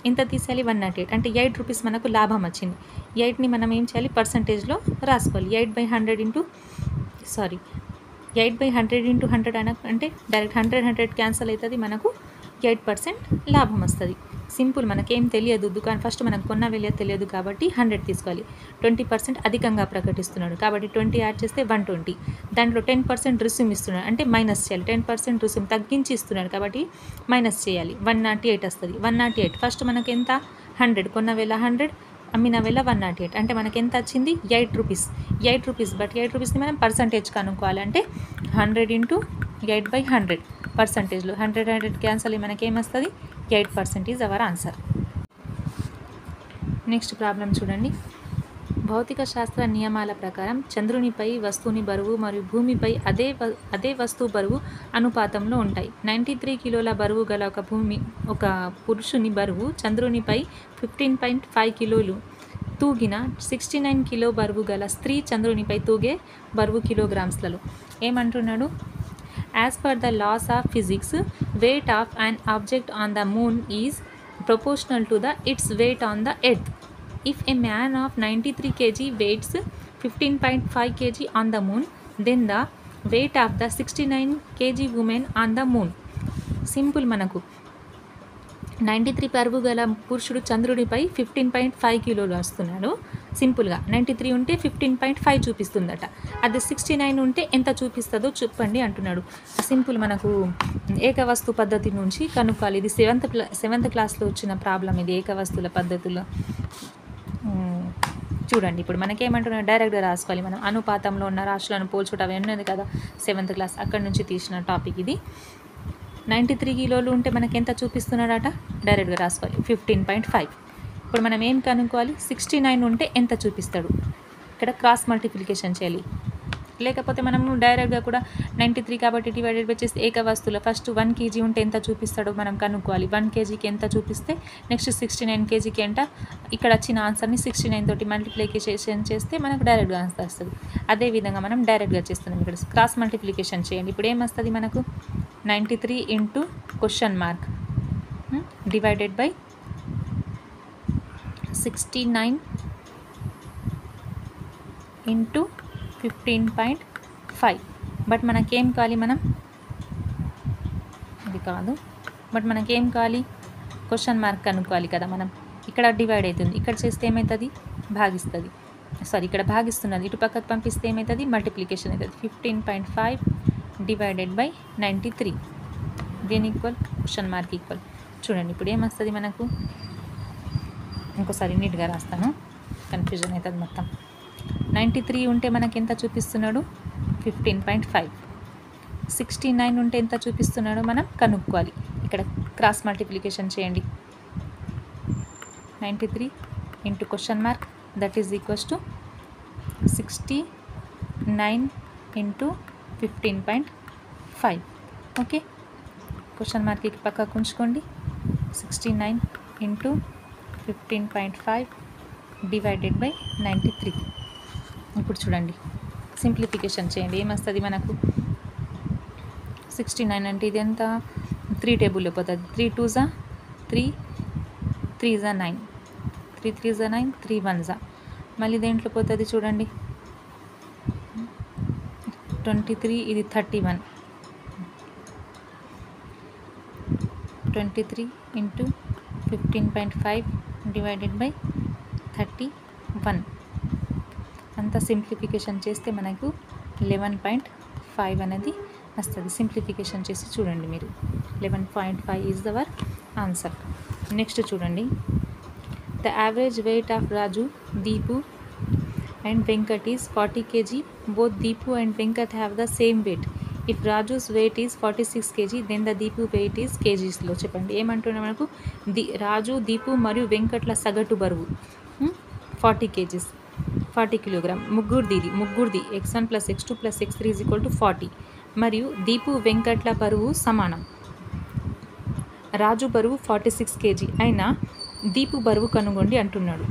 ఎంత తీసేయాలి 108, అంటే 8 రూపీస్ మనకు లాభం వచ్చింది. 8ని మనం ఏం చేయాలి పర్సంటేజ్లో రాసుకోవాలి. 8/100 × 100 అంటే డైరెక్ట్ 100 క్యాన్సల్ అవుతుంది, మనకు 8% లాభం వస్తుంది. సింపుల్. మనకేం తెలియదు ఫస్ట్ మనకు కొన్న వేల తెలియదు కాబట్టి 100 తీసుకోవాలి. 20% అధికంగా ప్రకటిస్తున్నాడు కాబట్టి 20 యాడ్ చేస్తే 120. దాంట్లో 10% రుసుము ఇస్తున్నాడు అంటే మైనస్ చేయాలి. 10% రుసుము తగ్గించి ఇస్తున్నాడు కాబట్టి మైనస్ చేయాలి. 108 వస్తుంది. 108 ఫస్ట్ మనకి ఎంత 100, కొన్న వేల 100, అమ్మిన వేల 108, అంటే మనకి ఎంత వచ్చింది 8 రూపీస్. 8 రూపీస్, బట్ 8 రూపీస్ని మనం పర్సంటేజ్ కనుక్కోవాలి. అంటే 100 × 8/100 పర్సంటేజ్లో 100 క్యాన్సల్ మనకి ఏమొస్తుంది 8% is our answer. Next problem చూడండి. భౌతిక శాస్త్ర నియమాల ప్రకారం చంద్రునిపై వస్తువుని బరువు మరియు భూమిపై అదే వస్తువు బరువు అనుపాతంలో ఉంటాయి. 93 కిలోల బరువు గల ఒక పురుషుని బరువు చంద్రునిపై 15.5 కిలోలు తూగిన 69 కిలో బరువు గల స్త్రీ చంద్రునిపై తూగే బరువు కిలోగ్రామ్స్లలో. ఏమంటున్నాడు, as per the laws of physics weight of an object on the moon is proportional to its weight on the earth. If a man of 93 kg weighs 15.5 kg on the moon, then the weight of the 69 kg woman on the moon. Simple. మనకు 93 బరువు గల పురుషుడు చంద్రుడిపై 15.5 కిలోలు వస్తున్నాడు. సింపుల్గా 93 ఉంటే 15.5 చూపిస్తుందట. అది 69 ఉంటే ఎంత చూపిస్తుందో చెప్పండి అంటున్నాడు. సింపుల్. మనకు ఏకవస్తు పద్ధతి నుంచి కనుక్కోవాలి. ఇది 7th క్లాస్లో వచ్చిన ప్రాబ్లం. ఇది ఏకవస్తుల పద్ధతిలో చూడండి. ఇప్పుడు మనకేమంటున్నాడు డైరెక్ట్గా రాసుకోవాలి. మనం అనుపాతంలో ఉన్న రాశులను పోల్చుట అవి ఉన్నది కదా 7th క్లాస్, అక్కడి నుంచి తీసిన టాపిక్ ఇది. 93 కిలోలు ఉంటే మనకి ఎంత చూపిస్తున్నాడట డైరెక్ట్గా రాసుకోవాలి 15.5. ఇప్పుడు మనం ఏం కనుక్కోవాలి 69 ఉంటే ఎంత చూపిస్తాడు. ఇక్కడ క్రాస్ మల్టిప్లికేషన్ చేయాలి. లేకపోతే మనము డైరెక్ట్గా కూడా 93 కాబట్టి డివైడెడ్ బై చేస్తే ఏక వస్తువులో ఫస్ట్ 1 kg ఉంటే ఎంత చూపిస్తాడో మనం కనుక్కోవాలి. 1 kgకి ఎంత చూపిస్తే నెక్స్ట్ 69 kgకి ఎంత, ఇక్కడ వచ్చిన ఆన్సర్ని 69 తోటి మల్టిప్లికేషన్ చేస్తే మనకు డైరెక్ట్గా ఆన్సర్ వస్తుంది. అదేవిధంగా మనం డైరెక్ట్గా చేస్తున్నాం. ఇక్కడ క్రాస్ మల్టిప్లికేషన్ చేయండి. ఇప్పుడు ఏమొస్తుంది మనకు 93 into question mark divided by 69 into 15.5. But మనకేం కావాలి, మనం ఇది కాదు, బట్ మనకేం కావాలి, క్వశ్చన్ మార్క్ కనుక్కోవాలి కదా. మనం ఇక్కడ డివైడ్ అవుతుంది, ఇక్కడ చేస్తే ఏమవుతుంది, భాగిస్తుంది. సారీ, ఇక్కడ భాగిస్తున్నది, ఇటు పక్కకు పంపిస్తే ఏమవుతుంది, మల్టిప్లికేషన్ అవుతుంది. 15.5 డివైడెడ్ బై 93 దేని ఈక్వల్, క్వశ్చన్ మార్క్ ఈక్వల్. చూడండి ఇప్పుడు ఏమొస్తుంది మనకు, ఇంకోసారి నీట్గా రాస్తాను, కన్ఫ్యూజన్ అవుతుంది మొత్తం. 93 ఉంటే మనకి ఎంత చూపిస్తున్నాడు, 15.5. 69 ఉంటే ఎంత చూపిస్తున్నాడో మనం కనుక్కోవాలి. ఇక్కడ క్రాస్ మల్టిప్లికేషన్ చేయండి. 93 into question mark that is equals to 69 into 15.5. Okay, question మార్క్కి పక్కకు ఉంచుకోండి. 69 ఇంటూ 15.5 డివైడెడ్ బై 93. ఇప్పుడు చూడండి సింప్లిఫికేషన్ చేయండి, ఏమొస్తుంది మనకు, 69 అంటే ఇది ఎంత, 3 టేబుల్లో పోతుంది. 3 2s 3, 3s 9, 3 3s 9, 3 1s. మళ్ళీ దేంట్లో పోతుంది చూడండి, 23, ఇది 31. 23 ఇంటూ 15.5 డివైడెడ్ బై 31. అంతా సింప్లిఫికేషన్ చేస్తే మనకు 11.5 అనేది వస్తుంది. సింప్లిఫికేషన్ చేసి చూడండి మీరు, 11.5 ఈజ్ అవర్ ఆన్సర్. నెక్స్ట్ చూడండి, the average weight of Raju, Deepu and Venkat is 40 kg. Both Deepu and Venkat have the same weight. If Raju's weight is 46 kg then the Deepu weight is కేజీస్లో. చెప్పండి ఏమంటున్నా మనకు, రాజు, దీపు మరియు వెంకట్ల సగటు బరువు 40 kgs, 40 kilogram. ముగ్గురిది x1 + x2 + x3 = 40. మరియు దీపు వెంకట్ల బరువు సమానం. రాజు బరువు 46 kg అయినా దీపు బరువు కనుగొండి అంటున్నాడు.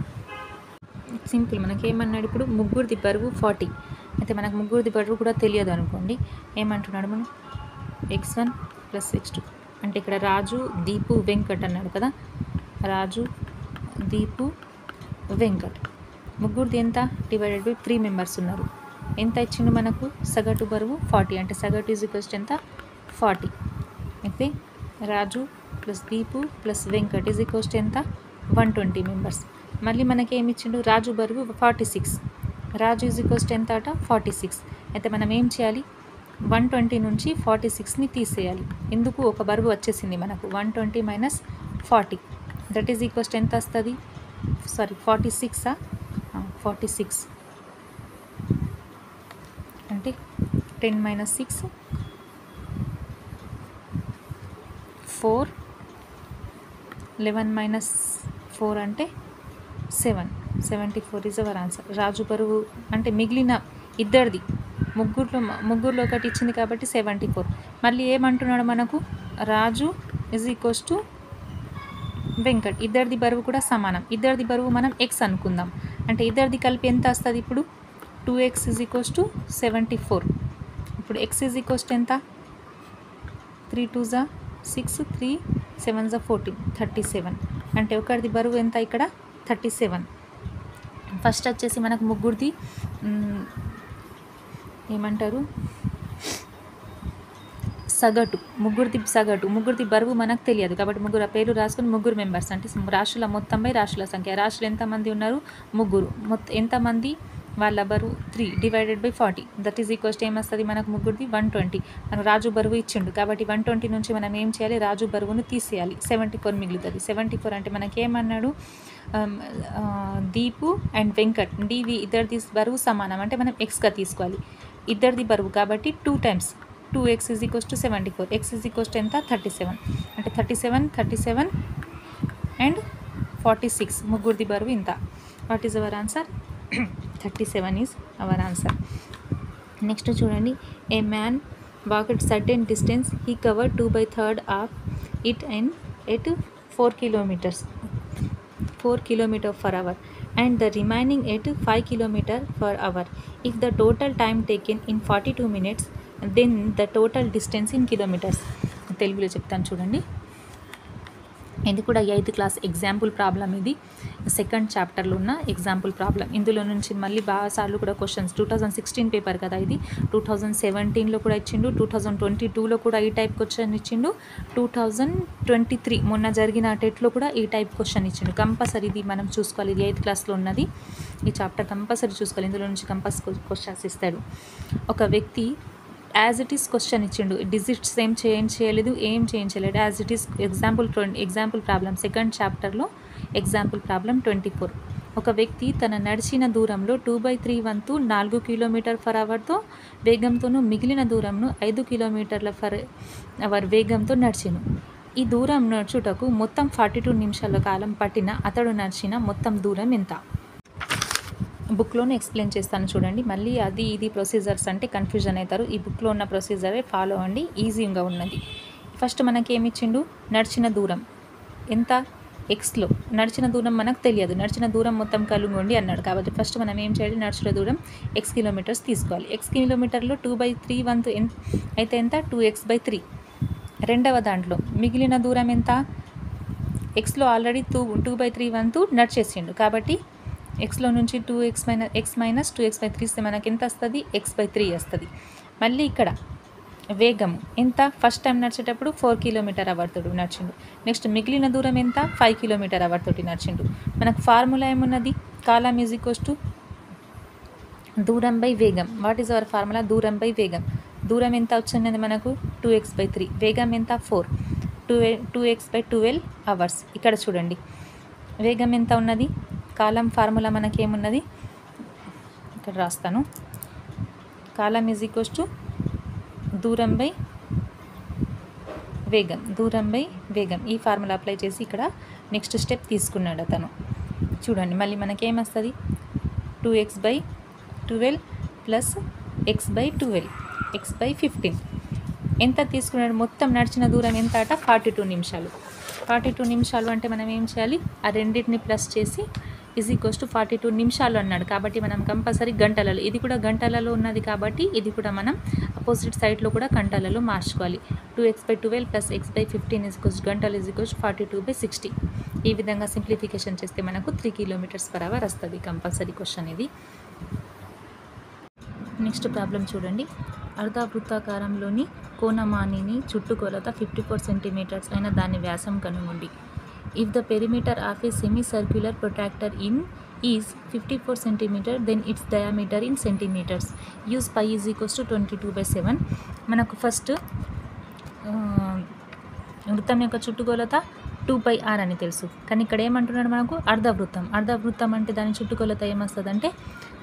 సింపుల్, మనకేమన్నాడు ఇప్పుడు, ముగ్గురిది బరువు 40 అయితే మనకు ముగ్గురిది బరువు కూడా తెలియదు అనుకోండి. ఏమంటున్నాడు మనం, x1 + x2 అంటే ఇక్కడ రాజు, దీపు, వెంకట్ అన్నాడు కదా. రాజు, దీపు, వెంకట్ ముగ్గురిది ఎంత, డివైడెడ్ బై 3 మెంబర్స్ ఉన్నారు. ఎంత ఇచ్చిండు మనకు, సగటు బరువు 40 అంటే సగటు ఈజ్ ఈక్వల్స్ ఎంత, 40. అయితే Raju plus Deepu plus Venkat is equals ఎంత, 120 మెంబర్స్. మళ్ళీ మనకి ఏమి ఇచ్చిండు, రాజు బరువు 46, రాజు ఈజ్ ఈక్వల్స్ ఎంత అట, 46. అయితే మనం ఏం చేయాలి, 120 నుంచి 46ని తీసేయాలి. ఎందుకు, ఒక బరువు వచ్చేసింది మనకు. 120 మైనస్ 40 దట్ ఈజ్ ఈక్వల్స్ ఎంత వస్తుంది, సారీ 46 46 అంటే 10 మైనస్ 6 4, 11 మైనస్ 4 అంటే 7, 74 ఈజ్ అవర్ ఆన్సర్. రాజు బరువు అంటే మిగిలిన ఇద్దరిది, ముగ్గురులో ఒకటి ఇచ్చింది కాబట్టి 74. మళ్ళీ ఏమంటున్నాడు మనకు, రాజు ఈజ్ ఈక్వల్స్ టు వెంకట్, ఇద్దరిది బరువు కూడా సమానం. ఇద్దరిది బరువు మనం x అనుకుందాం. అంటే ఇద్దరిది కలిపి ఎంత వస్తుంది ఇప్పుడు, 2x ఈజ్ ఈక్వల్స్ టు 74. ఇప్పుడు x ఈజ్ ఈక్వల్స్ టు ఎంత, 3 2s 6, 3 7s 14, 37. అంటే ఒకరిది బరువు ఎంత ఇక్కడ, 37. ఫస్ట్ వచ్చేసి మనకు ముగ్గురిది ఏమంటారు, సగటు, ముగ్గురిది బరువు మనకు తెలియదు కాబట్టి ముగ్గురు పేరు రాసుకొని ముగ్గురు మెంబర్స్ అంటే రాశుల మొత్తంపై రాశుల సంఖ్య. రాశులు ఎంతమంది ఉన్నారు, ముగ్గురు. ఎంతమంది, వాళ్ళ బరువు 3 divided by 40 that is equals ఏమొస్తుంది మనకు, ముగ్గురిది 120. మనం రాజు బరువు ఇచ్చిండు కాబట్టి 120 నుంచి మనం ఏం చేయాలి, రాజు బరువును తీసేయాలి. 74 మిగులుతుంది. 74 అంటే మనకేమన్నాడు, దీపు అండ్ వెంకట్ ఇద్దరిది బరువు సమానం అంటే మనం ఎక్స్గా తీసుకోవాలి. ఇద్దరిది బరువు కాబట్టి 2 times 2x is equals to 74. x is equals to ఎంత, 37. అంటే 37 అండ్ 46 ముగ్గురిది బరువు ఇంత. What is our answer, 37 is our answer. Next చూడండి, a man walked certain distance, he covered 2/3 of it and at 4 kilometer per hour and the remaining at 5 kilometer per hour. If the total time taken in 42 minutes, then the total distance in kilometers. తెలుగులో చెప్తాను చూడండి. ఇది కూడా 8th క్లాస్ ఎగ్జాంపుల్ ప్రాబ్లం. ఇది సెకండ్ చాప్టర్లో ఉన్న ఎగ్జాంపుల్ ప్రాబ్లం. ఇందులో నుంచి మళ్ళీ బాగా సార్లు కూడా క్వశ్చన్స్ 2016 పేపర్ కదా ఇది, 2017లో కూడా ఇచ్చిండు, 2022లో కూడా ఈ టైప్ క్వశ్చన్ ఇచ్చిండు, 2023 మొన్న జరిగిన టెట్లో కూడా ఈ టైప్ క్వశ్చన్ ఇచ్చిండు. కంపల్సరీ ఇది మనం చూసుకోవాలి. ఇది 8th క్లాస్లో ఉన్నది. ఈ చాప్టర్ కంపల్సరీ చూసుకోవాలి. ఇందులో నుంచి క్వశ్చన్స్ ఇస్తాడు. ఒక వ్యక్తి యాజ్ ఇట్ ఈస్ క్వశ్చన్ ఇచ్చిండు, డిజిట్స్ ఏం చేయలేదు, ఏం చేయించలేడు, as it is example problem second చాప్టర్లో ఎగ్జాంపుల్ ప్రాబ్లం 24. ఒక వ్యక్తి తన నడిచిన దూరంలో 2/3 వంతు 4 కిలోమీటర్ పర్ అవర్తో వేగంతోనూ మిగిలిన దూరంను 5 కిలోమీటర్ల పర్ అవర్ వేగంతో నడిచెను. ఈ దూరం నడుచుటకు మొత్తం 42 నిమిషాల కాలం పట్టిన అతడు నడిచిన మొత్తం దూరం ఎంత? బుక్లోనే ఎక్స్ప్లెయిన్ చేస్తాను చూడండి. మళ్ళీ అది ఇది ప్రొసీజర్స్ అంటే కన్ఫ్యూజన్ అవుతారు. ఈ బుక్లో ఉన్న ప్రొసీజరే ఫాలో అండి, ఈజీగా ఉన్నది. ఫస్ట్ మనకి ఏమి ఇచ్చిండు, నడిచిన దూరం ఎంత ఎక్స్లో. నడిచిన దూరం మనకు తెలియదు, నడిచిన దూరం మొత్తం కలుగొండి అన్నాడు. కాబట్టి ఫస్ట్ మనం ఏం చేయాలి, నడిచిన దూరం x కిలోమీటర్స్ తీసుకోవాలి. x కిలోమీటర్లో 2/3 వంతు అయితే ఎంత, 2x/3. రెండవ దాంట్లో మిగిలిన దూరం ఎంత, ఎక్స్లో ఆల్రెడీ 2/3 వంతు నడిచేసిండు కాబట్టి ఎక్స్లో నుంచి 2x మైనస్ 2x/3 ఇస్తే మనకి ఎంత వస్తుంది, x/3 వస్తుంది. మళ్ళీ ఇక్కడ వేగం ఎంత, ఫస్ట్ టైం నడిచేటప్పుడు 4 కిలోమీటర్ అవర్ తోటి నడిచిండు. నెక్స్ట్ మిగిలిన దూరం ఎంత, 5 కిలోమీటర్ అవర్ తోటి నడిచిండు. మనకు ఫార్ములా ఏమున్నది, కాలం ఈజ్ ఈక్వల్స్ టు దూరం బై వేగం. వాట్ ఈజ్ అవర్ ఫార్ములా, దూరం బై వేగం. దూరం ఎంత వచ్చినది మనకు 2x/3, వేగం ఎంత 4, 2x/12 అవర్స్. ఇక్కడ చూడండి వేగం ఎంత ఉన్నది, కాలం ఫార్ములా మనకి ఏమున్నది ఇక్కడ రాస్తాను, కాలం ఈజ్ ఈక్వల్స్ టు దూరం బై వేగం, దూరం బై వేగం. ఈ ఫార్ములా అప్లై చేసి ఇక్కడ నెక్స్ట్ స్టెప్ తీసుకున్నాడు అతను. చూడండి మళ్ళీ మనకేమొస్తుంది, 2x/12 ప్లస్ x/12, x/15 ఎంత తీసుకున్నాడు, మొత్తం నడిచిన దూరం ఎంత అట 42 నిమిషాలు. 42 నిమిషాలు అంటే మనం ఏం చేయాలి, ఆ రెండింటిని ప్లస్ చేసి ఈజ్ ఈక్వల్స్ టు 42 నిమిషాలు అన్నాడు. కాబట్టి మనం కంపల్సరీ గంటలలో, ఇది కూడా గంటలలో ఉన్నది కాబట్టి ఇది కూడా మనం అపోజిట్ సైడ్లో కూడా గంటలలో మార్చుకోవాలి. 2x/12 plus x/15 is equals గంటలు ఈజ్ ఈక్వల్స్ 42/60. ఈ విధంగా సింప్లిఫికేషన్ చేస్తే మనకు 3 కిలోమీటర్స్ పర్ అవర్ వస్తుంది. కంపల్సరీ క్వశ్చన్ ఇది. నెక్స్ట్ ప్రాబ్లం చూడండి, అర్ధవృత్తాకారంలోని కోణమానిని చుట్టుకొలత 54 సెంటీమీటర్స్ అయిన దాని వ్యాసం కనుగొండి. If the perimeter of a semicircular protractor is 54 centimeter, then its diameter in centimeters. Use pi is equals to 22/7. మనకు ఫస్ట్ వృత్తం యొక్క చుట్టుకొలత 2πr అని తెలుసు, కానీ ఇక్కడ ఏమంటున్నాడు మనకు అర్ధవృత్తం. అర్ధవృత్తం అంటే దాని చుట్టుకొలత ఏమొస్తుంది అంటే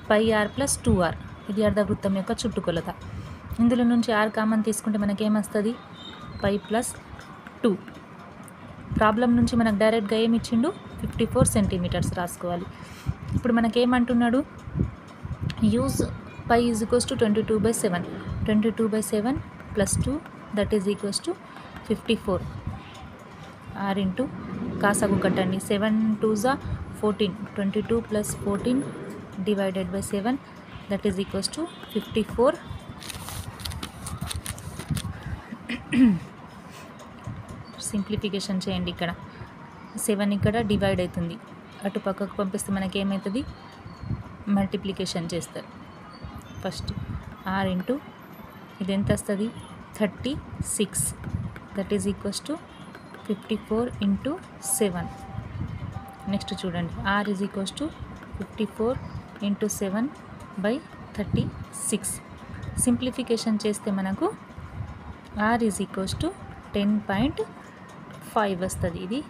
πr + 2r. ఇది అర్ధవృత్తం యొక్క చుట్టుకొలత. ఇందులో నుంచి r కామన్ తీసుకుంటే మనకేమొస్తుంది, π + 2. ప్రాబ్లం నుంచి మనకు డైరెక్ట్గా ఏమి ఇచ్చిండు, 54 సెంటీమీటర్స్ రాసుకోవాలి. ఇప్పుడు మనకేమంటున్నాడు, use pi is equals to 22/7. 22/7 + 2 that is equals to 54. r into కాసగు కట్టండి, 7 2s 14, 22 + 14 divided by 7 that is equals to 54. Simplification చేయండి. ఇక్కడ 7 ఇక్కడ డివైడ్ అవుతుంది, అటు పక్కకు పంపిస్తే మనకి ఏమవుతుంది, మల్టిప్లికేషన్ చేస్తారు. ఫస్ట్ r ఇంటూ ఇది ఎంత వస్తుంది, 36 that is equals to 54 into 7. Next చూడండి, r is equals to 54 into 7 by 36. Simplification చేస్తే మనకు r ఈజ్ ఈక్వల్స్ టు 10.5 వస్తుంది. ఇది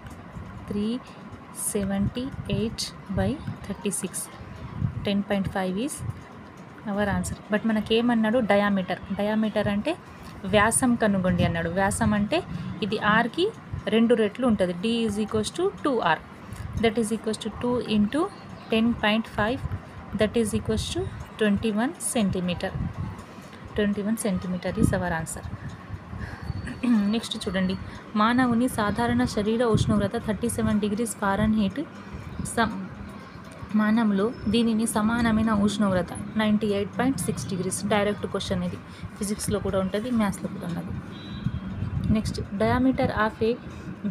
378/36. 10.5 ఈజ్ అవర్ ఆన్సర్. బట్ మనకేమన్నాడు, డయామీటర్ అంటే వ్యాసం కనుగొండి అన్నాడు. వ్యాసం అంటే ఇది ఆర్కి 2 రెట్లు ఉంటుంది. d is equals to 2r that is equals to 2 into 10.5 that is equals to 21 centimetre. 21 centimetre is our answer. Next చూడండి, మానవుని సాధారణ శరీర ఉష్ణోగ్రత 37 డిగ్రీస్ ఫారెన్హీట్. మానవులో దీనిని సమానమైన ఉష్ణోగ్రత 98.6 డిగ్రీస్. డైరెక్ట్ క్వశ్చన్ ఇది, ఫిజిక్స్లో కూడా ఉంటుంది, మ్యాథ్స్లో కూడా ఉన్నది. Next, diameter of a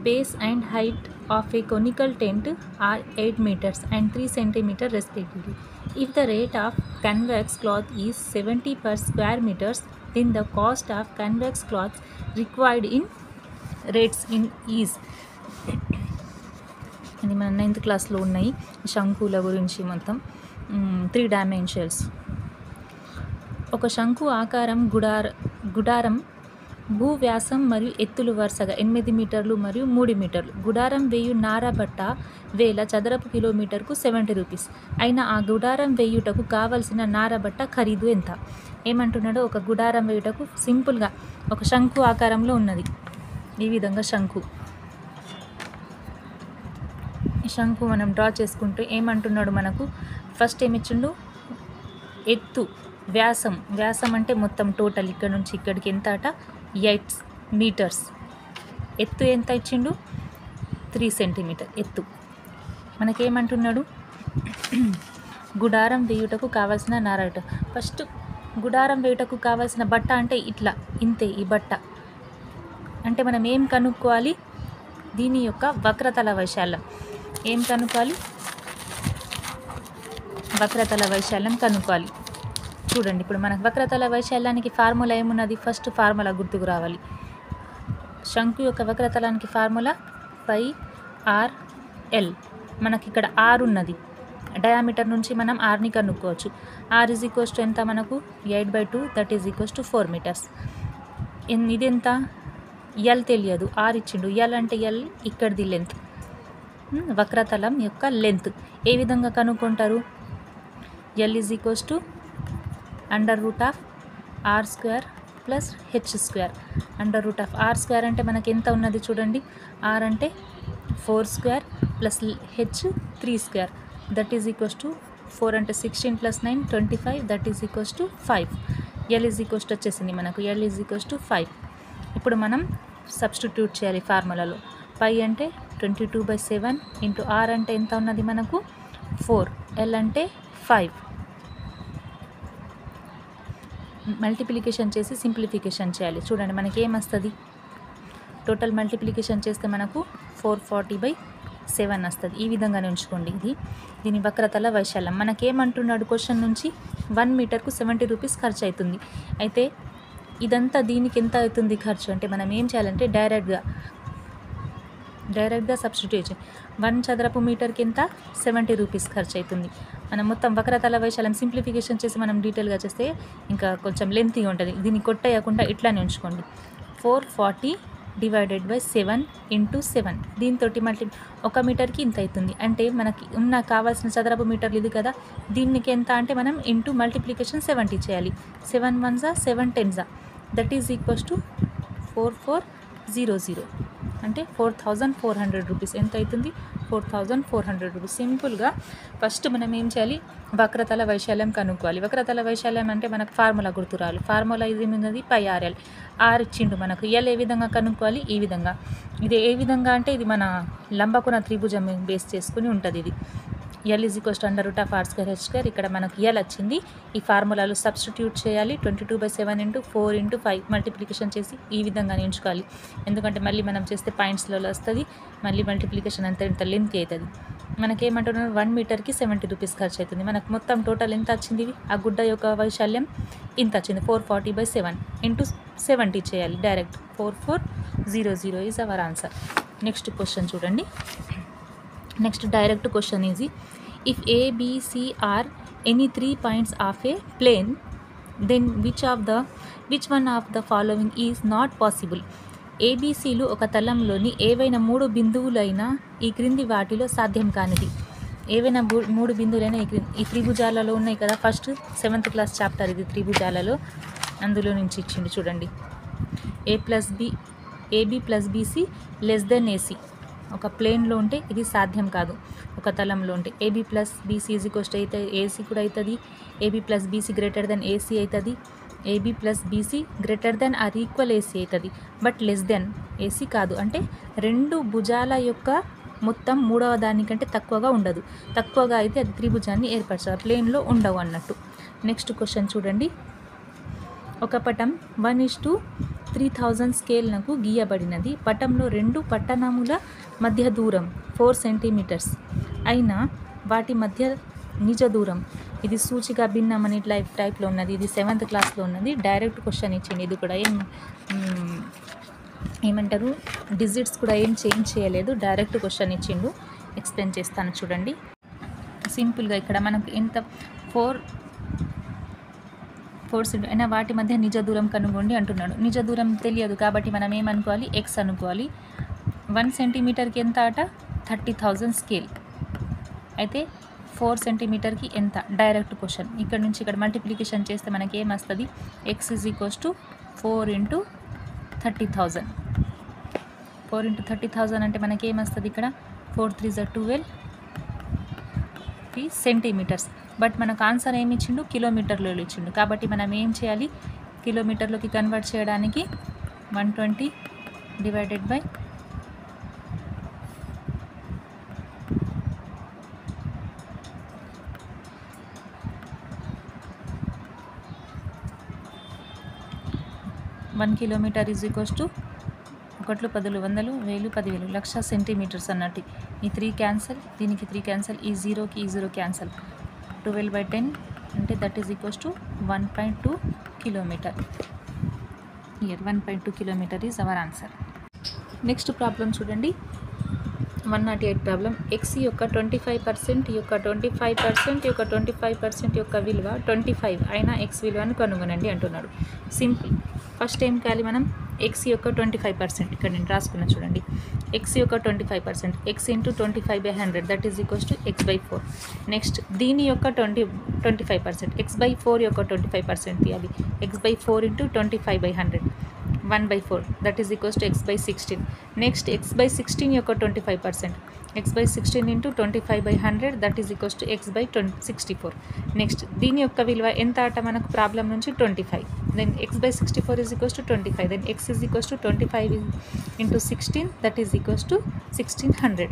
base and height of a conical tent are 8 meters and 3 centimeters respectively. If the rate of convex cloth is 70 per square meters, then the cost of convex cloth required in rates in is. అది మన 9th క్లాస్లో ఉన్నాయి శంకుల గురించి మొత్తం 3 dimensions. ఒక శంకు ఆకారం గుడారం భూవ్యాసం మరియు ఎత్తులు వరుసగా 8 మీటర్లు మరియు 3 మీటర్లు. గుడారం వేయు నారబట్ట వేల చదరపు కిలోమీటర్కు 70 రూపీస్. అయినా ఆ గుడారం వేయుటకు కావలసిన నారబట్ట ఖరీదు ఎంత? ఏమంటున్నాడో, ఒక గుడారం వేయుటకు సింపుల్గా ఒక శంకు ఆకారంలో ఉన్నది, ఈ విధంగా శంకు మనం డ్రా చేసుకుంటే ఏమంటున్నాడు మనకు, ఫస్ట్ ఏమిచ్చిండు, ఎత్తు, వ్యాసం అంటే మొత్తం టోటల్ ఇక్కడ నుంచి ఇక్కడికి ఎంత అట 8 meters. ఎత్తు ఎంత ఇచ్చిండు, 3 centimeters ఎత్తు. మనకేమంటున్నాడు, గుడారం వేయుటకు కావాల్సిన నారబట్ట. ఫస్ట్ గుడారం వేయుటకు కావాల్సిన బట్ట అంటే ఇట్లా ఇంతే, ఈ బట్ట అంటే మనం ఏం కనుక్కోవాలి, దీని యొక్క వక్రతల వైశాల్యం. ఏం కనుక్కోవాలి, వక్రతల వైశాల్యం కనుక్కోవాలి. చూడండి, ఇప్పుడు మనకు వక్రతల వైశాల్యానికి ఫార్ములా ఏమున్నది, ఫస్ట్ ఫార్ములా గుర్తుకు రావాలి. శంకు యొక్క వక్రతలానికి ఫార్ములా πr/l. మనకి ఇక్కడ r ఉన్నది, డయామీటర్ నుంచి మనం rని కనుక్కోవచ్చు. r ఈజ్ ఈక్వల్స్ టు ఎంత మనకు 8/2, that is equals to 4 meters. ఇది ఎంత, l తెలియదు, r ఇచ్చిండు. l అంటే l ఇక్కడిది లెంత్, వక్రతలం యొక్క లెంత్. ఏ విధంగా కనుక్కుంటారు, l is equals to √r² plus h². √r² అంటే మనకి ఎంత ఉన్నది చూడండి, r అంటే 4² plus h 3², that is equals to 4 అంటే 16 plus 9 25, that is equals to 5. l is equals to వచ్చేసింది మనకు, l ఈజ్ ఈక్వల్స్ టు 5. ఇప్పుడు మనం సబ్స్టిట్యూట్ చేయాలి ఫార్ములాలో. π అంటే 22/7 ఇంటూ r అంటే ఎంత ఉన్నది మనకు 4, l అంటే 5. మల్టిప్లికేషన్ చేసి సింప్లిఫికేషన్ చేయాలి. చూడండి మనకి ఏమొస్తుంది, టోటల్ మల్టిప్లికేషన్ చేస్తే మనకు 440/7 వస్తుంది. ఈ విధంగానే ఉంచుకోండి. దీని వక్రతల వైశాల్యం. మనకేమంటున్నాడు క్వశ్చన్ నుంచి, 1 మీటర్కు 70 రూపీస్ ఖర్చు అవుతుంది. అయితే ఇదంతా దీనికి ఎంత అవుతుంది ఖర్చు అంటే మనం ఏం చేయాలంటే డైరెక్ట్గా సబ్స్టిట్యూట్ చేయాలి. 1 చదరపు మీటర్కి ఎంత 70 రూపీస్ ఖర్చు అవుతుంది. మనం మొత్తం వక్రతల వైశాల్యం సింప్లిఫికేషన్ చేసి మనం డీటెయిల్గా చేస్తే ఇంకా కొంచెం లెంతీగా ఉంటుంది. దీన్ని కొట్టేయకుండా ఇట్లానే ఉంచుకోండి. 440/7 × 7. దీంతో ఒక మీటర్కి ఇంత అవుతుంది. అంటే మనకి కావాల్సిన చదరపు మీటర్లు ఇది కదా, దీనికి ఎంత అంటే మనం ఇంటూ మల్టిప్లికేషన్ 70 చేయాలి. 7 1s 7 10s, that is equals to 4400, అంటే 4400 రూపీస్. ఎంత అవుతుంది, 4400 రూపీస్. సింపుల్గా ఫస్ట్ మనం ఏం చేయాలి, వక్రతల వైశాల్యం కనుక్కోవాలి. వక్రతల వైశాల్యం అంటే మనకు ఫార్ములా గుర్తు రావాలి. ఫార్ములా ఇది ఉన్నది πr/l. r ఇచ్చిండు మనకు. l ఏ విధంగా కనుక్కోవాలి, ఈ విధంగా. ఇది ఏ విధంగా అంటే ఇది మన లంబకోణ త్రిభుజం బేస్ చేసుకుని ఉంటుంది. ఇది l is equals to √r² h². ఇక్కడ మనకు l వచ్చింది. ఈ ఫార్ములాలో సబ్స్టిట్యూట్ చేయాలి. 22/7 × 4 × 5 మల్టిప్లికేషన్ చేసి ఈ విధంగా ఎంచుకోవాలి. ఎందుకంటే మళ్ళీ మనం చేస్తే పాయింట్స్లో వస్తుంది, మళ్ళీ మల్టిప్లికేషన్ అంతా ఇంత లెంత్ అవుతుంది. మనకేమంటున్నారు, 1 మీటర్కి 70 రూపీస్ ఖర్చు అవుతుంది. మనకు మొత్తం టోటల్ ఎంత వచ్చింది, ఆ గుడ్డ యొక్క వైశాల్యం ఇంత వచ్చింది. 440/7 × 70 చేయాలి direct. 4400 is our answer. Next question చూడండి. Next direct question easy. If A, B, C are any 3 points of a plane, then which one of the following is not possible? ABCలు ఒక తలంలోని ఏవైనా 3 బిందువులైనా ఈ క్రింది వాటిలో సాధ్యం కానిది. ఏవైనా 3 బిందువులైనా ఈ త్రిభుజాలలో ఉన్నాయి కదా. ఫస్ట్ 7th క్లాస్ చాప్టర్ ఇది త్రిభుజాలలో, అందులో నుంచి ఇచ్చిండు చూడండి. AB + BC < AC. ఒక ప్లేన్లో ఉంటే ఇది సాధ్యం కాదు. ఒక తలంలో ఉంటే AB + BC = అయితే AC కూడా అవుతుంది. AB + BC > AC అవుతుంది. AB plus BC greater than or equal AC అవుతుంది, బట్ లెస్ దెన్ ఏసీ కాదు. అంటే రెండు భుజాల యొక్క మొత్తం మూడవ దానికంటే తక్కువగా ఉండదు. తక్కువగా అయితే అది త్రిభుజాన్ని ఏర్పరచాలి, ప్లేన్లో ఉండవు అన్నట్టు. నెక్స్ట్ క్వశ్చన్ చూడండి. ఒక పటం 1:3000 స్కేల్నకు గీయబడినది. పటంలో రెండు పట్టణముల మధ్య దూరం 4 సెంటీమీటర్స్ అయినా వాటి మధ్య నిజ దూరం, ఇది సూచిక భిన్నం అని టైప్లో ఉన్నది. ఇది 7th క్లాస్లో ఉన్నది. డైరెక్ట్ క్వశ్చన్ ఇచ్చింది. ఇది కూడా ఏమంటారు, డిజిట్స్ కూడా ఏం చేంజ్ చేయలేదు, డైరెక్ట్ క్వశ్చన్ ఇచ్చిండు. ఎక్స్ప్లెయిన్ చేస్తాను చూడండి. సింపుల్గా ఇక్కడ మనకు ఎంత 4 అయినా వాటి మధ్య నిజ దూరం కనుగొండి అంటున్నాడు. నిజ దూరం తెలియదు కాబట్టి మనం ఏమనుకోవాలి, ఎక్స్ అనుకోవాలి. 1 సెంటీమీటర్కి ఎంత అట 30,000 స్కేల్ అయితే 4 సెంటీమీటర్కి ఎంత, డైరెక్ట్ క్వశ్చన్. ఇక్కడ నుంచి ఇక్కడ మల్టిప్లికేషన్ చేస్తే మనకి ఏమొస్తుంది, ఎక్స్ ఈజ్ ఈక్వల్స్ టు 4 × 30,000. 4 × 30,000 అంటే మనకి ఏమొస్తుంది, ఇక్కడ 4 × 3 = 12 సెంటీమీటర్స్. బట్ మనకు ఆన్సర్ ఏమి ఇచ్చిండు, కిలోమీటర్లో ఇచ్చిండు. కాబట్టి మనం ఏం చేయాలి, కిలోమీటర్లోకి కన్వర్ట్ చేయడానికి 120 divided by 1 kilometre is equals to 1 10 100 1000 10,000 lakh centimetres అన్నట్టు. ఈ 3 క్యాన్సల్, దీనికి 3 క్యాన్సల్, ఈ 0కి ఈ 0 క్యాన్సల్. 12/10 అంటే that is equals to 1.2 kilometre. Here 1.2 kilometre is our answer. Next problem చూడండి. 108 ప్రాబ్లం. ఎక్స్ యొక్క 25% యొక్క 25% యొక్క 25% యొక్క విలువ 25 అయినా ఎక్స్ విలువను కనుగొనండి అంటున్నాడు. సింపుల్. ఫస్ట్ ఏం చేయాలి మనం, ఎక్స్ యొక్క 25%, ఇక్కడ నేను రాసుకున్నా చూడండి. ఎక్స్ యొక్క 25%, x into 25/100 that is equals to x/4. Next దీని యొక్క 25%, x/4 యొక్క 25% తీయాలి. x/4 into 25/100 1/4 that is equals to x/16. Next x/16 యొక్క 25%, x/16 into 25/100 that is equals to x/64. Next దీని యొక్క విలువ ఎంత అట మనకు ప్రాబ్లం నుంచి 25. Then x/64 is equals to 25. Then x is equals to 25 into 16 that is equals to 1600.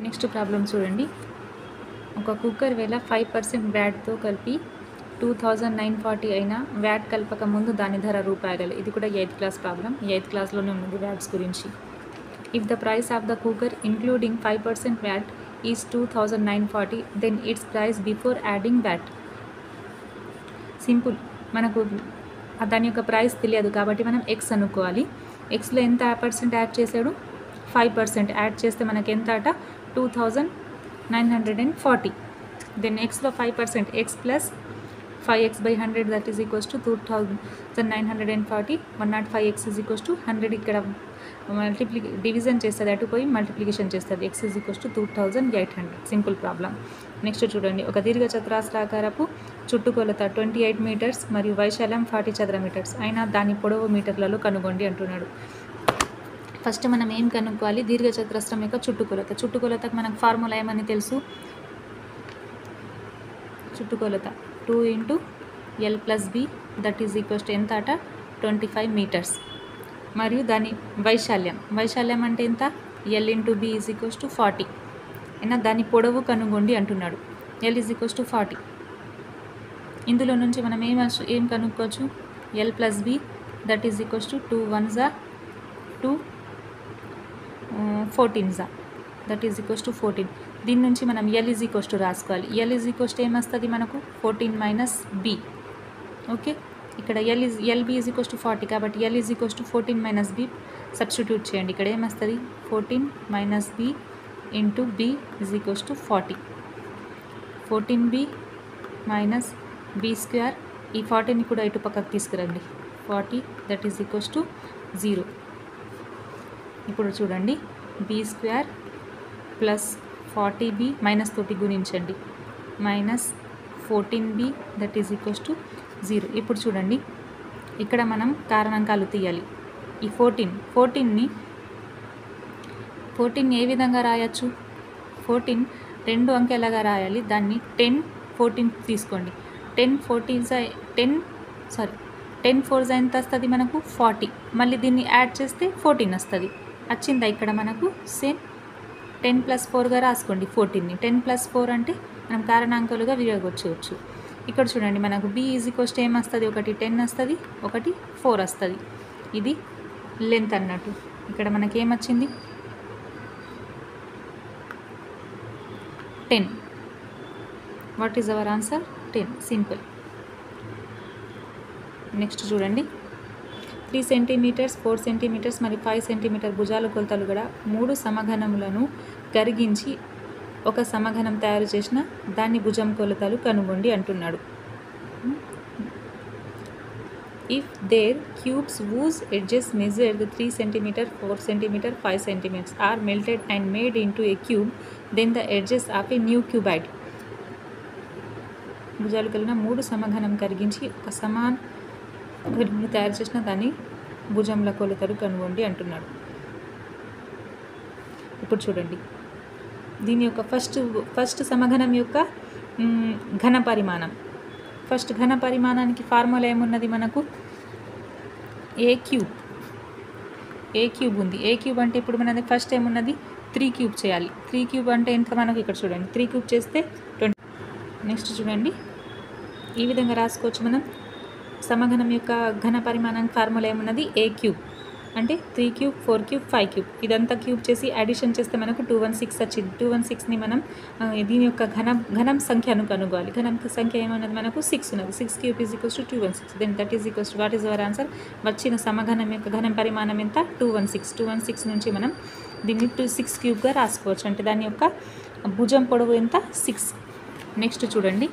Next problem చూడండి. ఒక కుక్కర్ వేళ 5% వ్యాట్తో కలిపి 2,940 అయినా వ్యాట్ కలపక ముందు దాని ధర రూపాయలు. ఇది కూడా 8th క్లాస్ ప్రాబ్లం. 8th క్లాస్లోనే ఉన్నది వ్యాట్స్ గురించి. If the price of the cooker including 5% VAT is 2,940 then its price before adding VAT. Simple. మనకు దాని యొక్క ప్రైస్ తెలియదు కాబట్టి మనం ఎక్స్ అనుకోవాలి. ఎక్స్లో ఎంత % యాడ్ చేశాడు, 5% యాడ్ చేస్తే మనకి ఎంత అట 2,940. దెన్ ఎక్స్లో 5%, x plus 5x/100 that is equals to 2,940. 105x is equals to 100. ఇక్కడ డివిజన్ చేస్తుంది, అటు పోయి మల్టిప్లికేషన్ చేస్తుంది. x is equals to 2,800. Simple problem. Next చూడండి. ఒక దీర్ఘ చతురస్రాకారపు చుట్టుకొలత 28 మీటర్స్ మరియు వైశాల్యం 40 చదర మీటర్స్ అయినా దాని పొడవు మీటర్లలో కనుగొండి అంటున్నాడు. ఫస్ట్ మనం ఏం కనుక్కోవాలి, దీర్ఘ చతురస్రం యొక్క చుట్టుకొలత. చుట్టుకొలతకు మనకు ఫార్ములా ఏమని తెలుసు, చుట్టుకొలత 2 × L + B that is equals to ఎంత అట 25 మీటర్స్. మరియు దాని వైశాల్యం అంటే ఎంత, L × B is equals to 40 అయినా దాని పొడవు కనుగొండి అంటున్నాడు. L is equals to 40. ఇందులో నుంచి మనం ఏం కనుక్కోవచ్చు, L + B that is equals to 2 1s 2 14s that is equals to 14. దీని నుంచి మనం L ఈజ్ ఈక్వల్స్ టు రాసుకోవాలి. L ఈజ్ ఈక్వల్స్ టు ఏమొస్తుంది మనకు 14 - B. ఓకే, ఇక్కడ LB ఈజ్ ఈక్వల్స్ టు 40 కాబట్టి L is equals to 14 - B substitute చేయండి. ఇక్కడ ఏమొస్తుంది 14 - B into B is equals to 40. 14B - B². ఈ 40ని కూడా ఇటు పక్కకు తీసుకురండి. 40 దట్ ఈజ్ ఈక్వల్స్ టు 0. ఇప్పుడు చూడండి, B² ప్లస్ 40B మైనస్ తోటి గుణించండి. -14B that is equals to 0. ఇప్పుడు చూడండి, ఇక్కడ మనం కారణాంకాలు తీయాలి. ఈ 14ని ఏ విధంగా రాయొచ్చు, 14 2 అంకెలుగా రాయాలి. దాన్ని 10 14 తీసుకోండి. 10 14 10 4 ఎంత వస్తుంది మనకు 40. మళ్ళీ దీన్ని యాడ్ చేస్తే 14 వస్తుంది. వచ్చిందా ఇక్కడ మనకు సేమ్ 10 + 4గా రాసుకోండి 14ని. 10 + 4 అంటే మనం కారణాంకాలుగా విడగొట్టవచ్చు. ఇక్కడ చూడండి మనకు b = ఏమొస్తుంది, ఒకటి 10 వస్తుంది, ఒకటి 4 వస్తుంది. ఇది లెంత్ అన్నట్టు. ఇక్కడ మనకి ఏమొచ్చింది 10. What is our answer 10. Simple. Next చూడండి 3 సెంటీమీటర్స్ 4 సెంటీమీటర్స్ మరియు 5 సెంటీమీటర్ భుజాల కొలతలు కూడా 3 సమఘనములను కరిగించి ఒక సమఘనం తయారు చేసిన దాన్ని భుజం కొలతలు కనుగొండి అంటున్నాడు. If there cubes whose edges measured 3 centimeter 4 centimeter 5 centimeters are melted and made into a cube, then the edges of a new cuboid. భుజాలు కలిగిన 3 సమఘనం కరిగించి ఒక సమాన తయారు చేసిన దాన్ని భుజంల కొలతలు కనుగొండి అంటున్నాడు. ఇప్పుడు చూడండి దీని యొక్క ఫస్ట్ సమఘనం యొక్క ఘన పరిమాణం. ఫస్ట్ ఘన పరిమాణానికి ఫార్ములా ఏమున్నది మనకు ఏ క్యూబ్ ఉంది. ఏ క్యూబ్ అంటే ఇప్పుడు మనది ఫస్ట్ ఏమున్నది 3 క్యూబ్ చేయాలి. 3 క్యూబ్ అంటే ఎంత మనకు ఇక్కడ చూడండి 3 క్యూబ్ చేస్తే 20. నెక్స్ట్ చూడండి ఈ విధంగా రాసుకోవచ్చు మనం. సమఘనం యొక్క ఘన పరిమాణానికి ఫార్ములా ఏమున్నది ఏ క్యూబ్ అంటే 3 క్యూబ్ 4 క్యూబ్ 5 క్యూబ్ ఇదంతా క్యూబ్ చేసి అడిషన్ చేస్తే మనకు 216 వచ్చింది. 216ని మనం దీని యొక్క ఘనం సంఖ్యను కనుగొనాలి. ఘనం సంఖ్య ఏమన్నది మనకు 6 ఉన్నది. 6 cube = 216. Then that is equals to what is our answer. వచ్చిన సమఘనం యొక్క ఘన పరిమాణం ఎంత 216. 216 నుంచి మనం దీన్ని 6 క్యూబ్గా రాసుకోవచ్చు. అంటే దాని యొక్క భుజం పొడవు ఎంత 6. నెక్స్ట్ చూడండి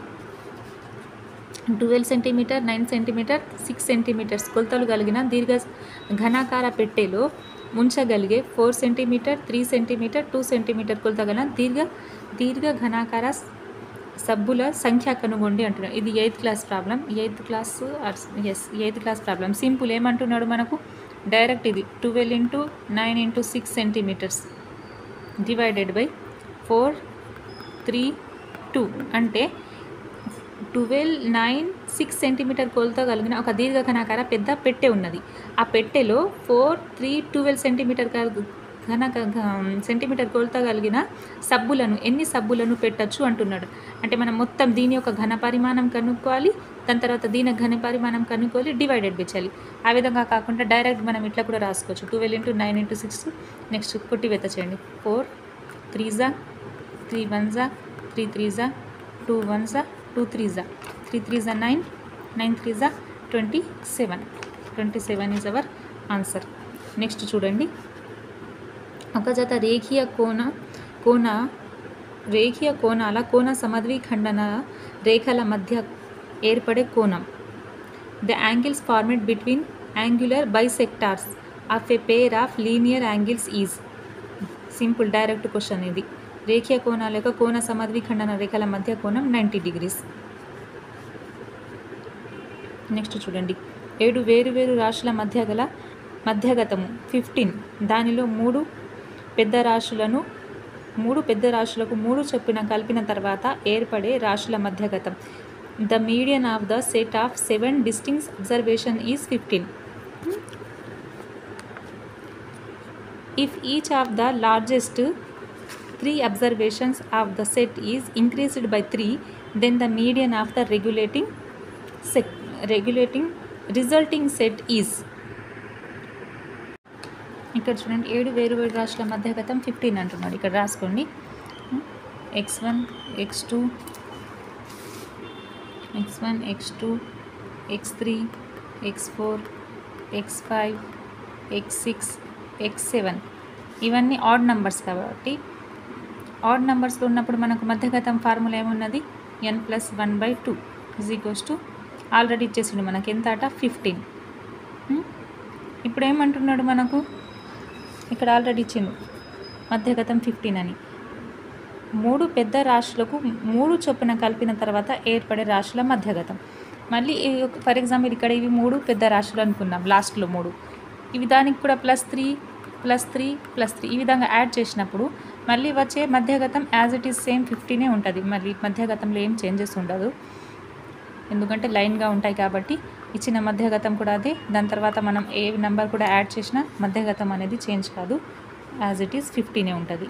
12 సెంటీమీటర్ 9 సెంటీమీటర్ 6 సెంటీమీటర్స్ కొలతలు కలిగిన దీర్ఘ ఘనాకార పెట్టెలో ఉంచగలిగే 4 సెంటీమీటర్ 3 సెంటీమీటర్ 2 సెంటీమీటర్ కొలత గల దీర్ఘ ఘనాకార సబ్బుల సంఖ్య కనుగొండి అంటున్నాడు. ఇది 8th class problem. 8th class problem. Simple. ఏమంటున్నాడు మనకు డైరెక్ట్ ఇది 12 × 9 × 6 సెంటీమీటర్స్ డివైడెడ్ బై 4 3 2 అంటే 12 9 6 సెంటీమీటర్ కొలత కలిగిన ఒక దీర్ఘ ఘనాకార పెద్ద పెట్టె ఉన్నది. ఆ పెట్టెలో 4 3 12 సెంటీమీటర్ కొలత కలిగిన సబ్బులను ఎన్ని సబ్బులను పెట్టచ్చు అంటున్నాడు. అంటే మనం మొత్తం దీని యొక్క ఘన పరిమాణం కనుక్కోవాలి, దాని తర్వాత దీని ఘన పరిమాణం కనుక్కోవాలి, డివైడెడ్ చేయాలి. ఆ విధంగా కాకుండా డైరెక్ట్ మనం ఇట్లా కూడా రాసుకోవచ్చు 12 × 9 × 6. నెక్స్ట్ కొట్టివేత చేయండి. 4 3 3 1 3 3 2 1 2 3 3 3 9 9 3 27. 27 ఈజ్ అవర్ ఆన్సర్. నెక్స్ట్ చూడండి ఒక జత రేఖీయ కోణాల కోణ సమద్విఖండన రేఖల మధ్య ఏర్పడే కోణం. The angles farm-made between angular bisectors of A pair of linear angles is. Simple direct question ఇది. రేఖీయ కోణాల యొక్క కోణ సమద్విఖండన రేఖల మధ్య కోణం 90 degrees. నెక్స్ట్ చూడండి 7 వేరు రాశుల మధ్యగతము 15. దానిలో 3 పెద్ద రాశులకు 3 చొప్పున కలిపిన తర్వాత ఏర్పడే రాశుల మధ్యగతం. The median of the set of 7 distinct observation is 15. If each of the largest 3 observations of the set is increased by 3, then the median of the resulting set is. ఇక్కడ చూడండి 7 వేరు రాశుల మధ్యగతం 15 అంటున్నాడు. ఇక్కడ రాసుకోండి x1 x2 x3 x4 x5 x6 x7 ఇవన్నీ ఆడ్ నంబర్స్ కాబట్టి ఆడ్ నెంబర్స్లో ఉన్నప్పుడు మనకు మధ్యగతం ఫార్ములా ఏమున్నది n+1/2 = ఆల్రెడీ ఇచ్చేసిండు మనకి ఎంత అట 15. ఇప్పుడు ఏమంటున్నాడు మనకు ఇక్కడ ఆల్రెడీ ఇచ్చిండు మధ్యగతం 15 అని. 3 పెద్ద రాశులకు 3 చొప్పున కలిపిన తర్వాత ఏర్పడే రాశుల మధ్యగతం. మళ్ళీ ఫర్ ఎగ్జాంపుల్ ఇక్కడ ఇవి 3 పెద్ద రాశులు అనుకున్నాం, లాస్ట్లో 3 ఇవి దానికి కూడా +3 +3 +3 ఈ విధంగా యాడ్ చేసినప్పుడు మళ్ళీ వచ్చే మధ్యగతం యాజ్ ఇట్ ఈస్ సేమ్ 15 ఉంటుంది. మళ్ళీ మధ్యగతంలో ఏం చేంజెస్ ఉండదు ఎందుకంటే లైన్గా ఉంటాయి కాబట్టి ఇచ్చిన మధ్యగతం కూడా అదే. దాని తర్వాత మనం ఏ నెంబర్ కూడా యాడ్ చేసినా మధ్యగతం అనేది చేంజ్ కాదు, యాజ్ ఇట్ ఈస్ 50నే ఉంటుంది.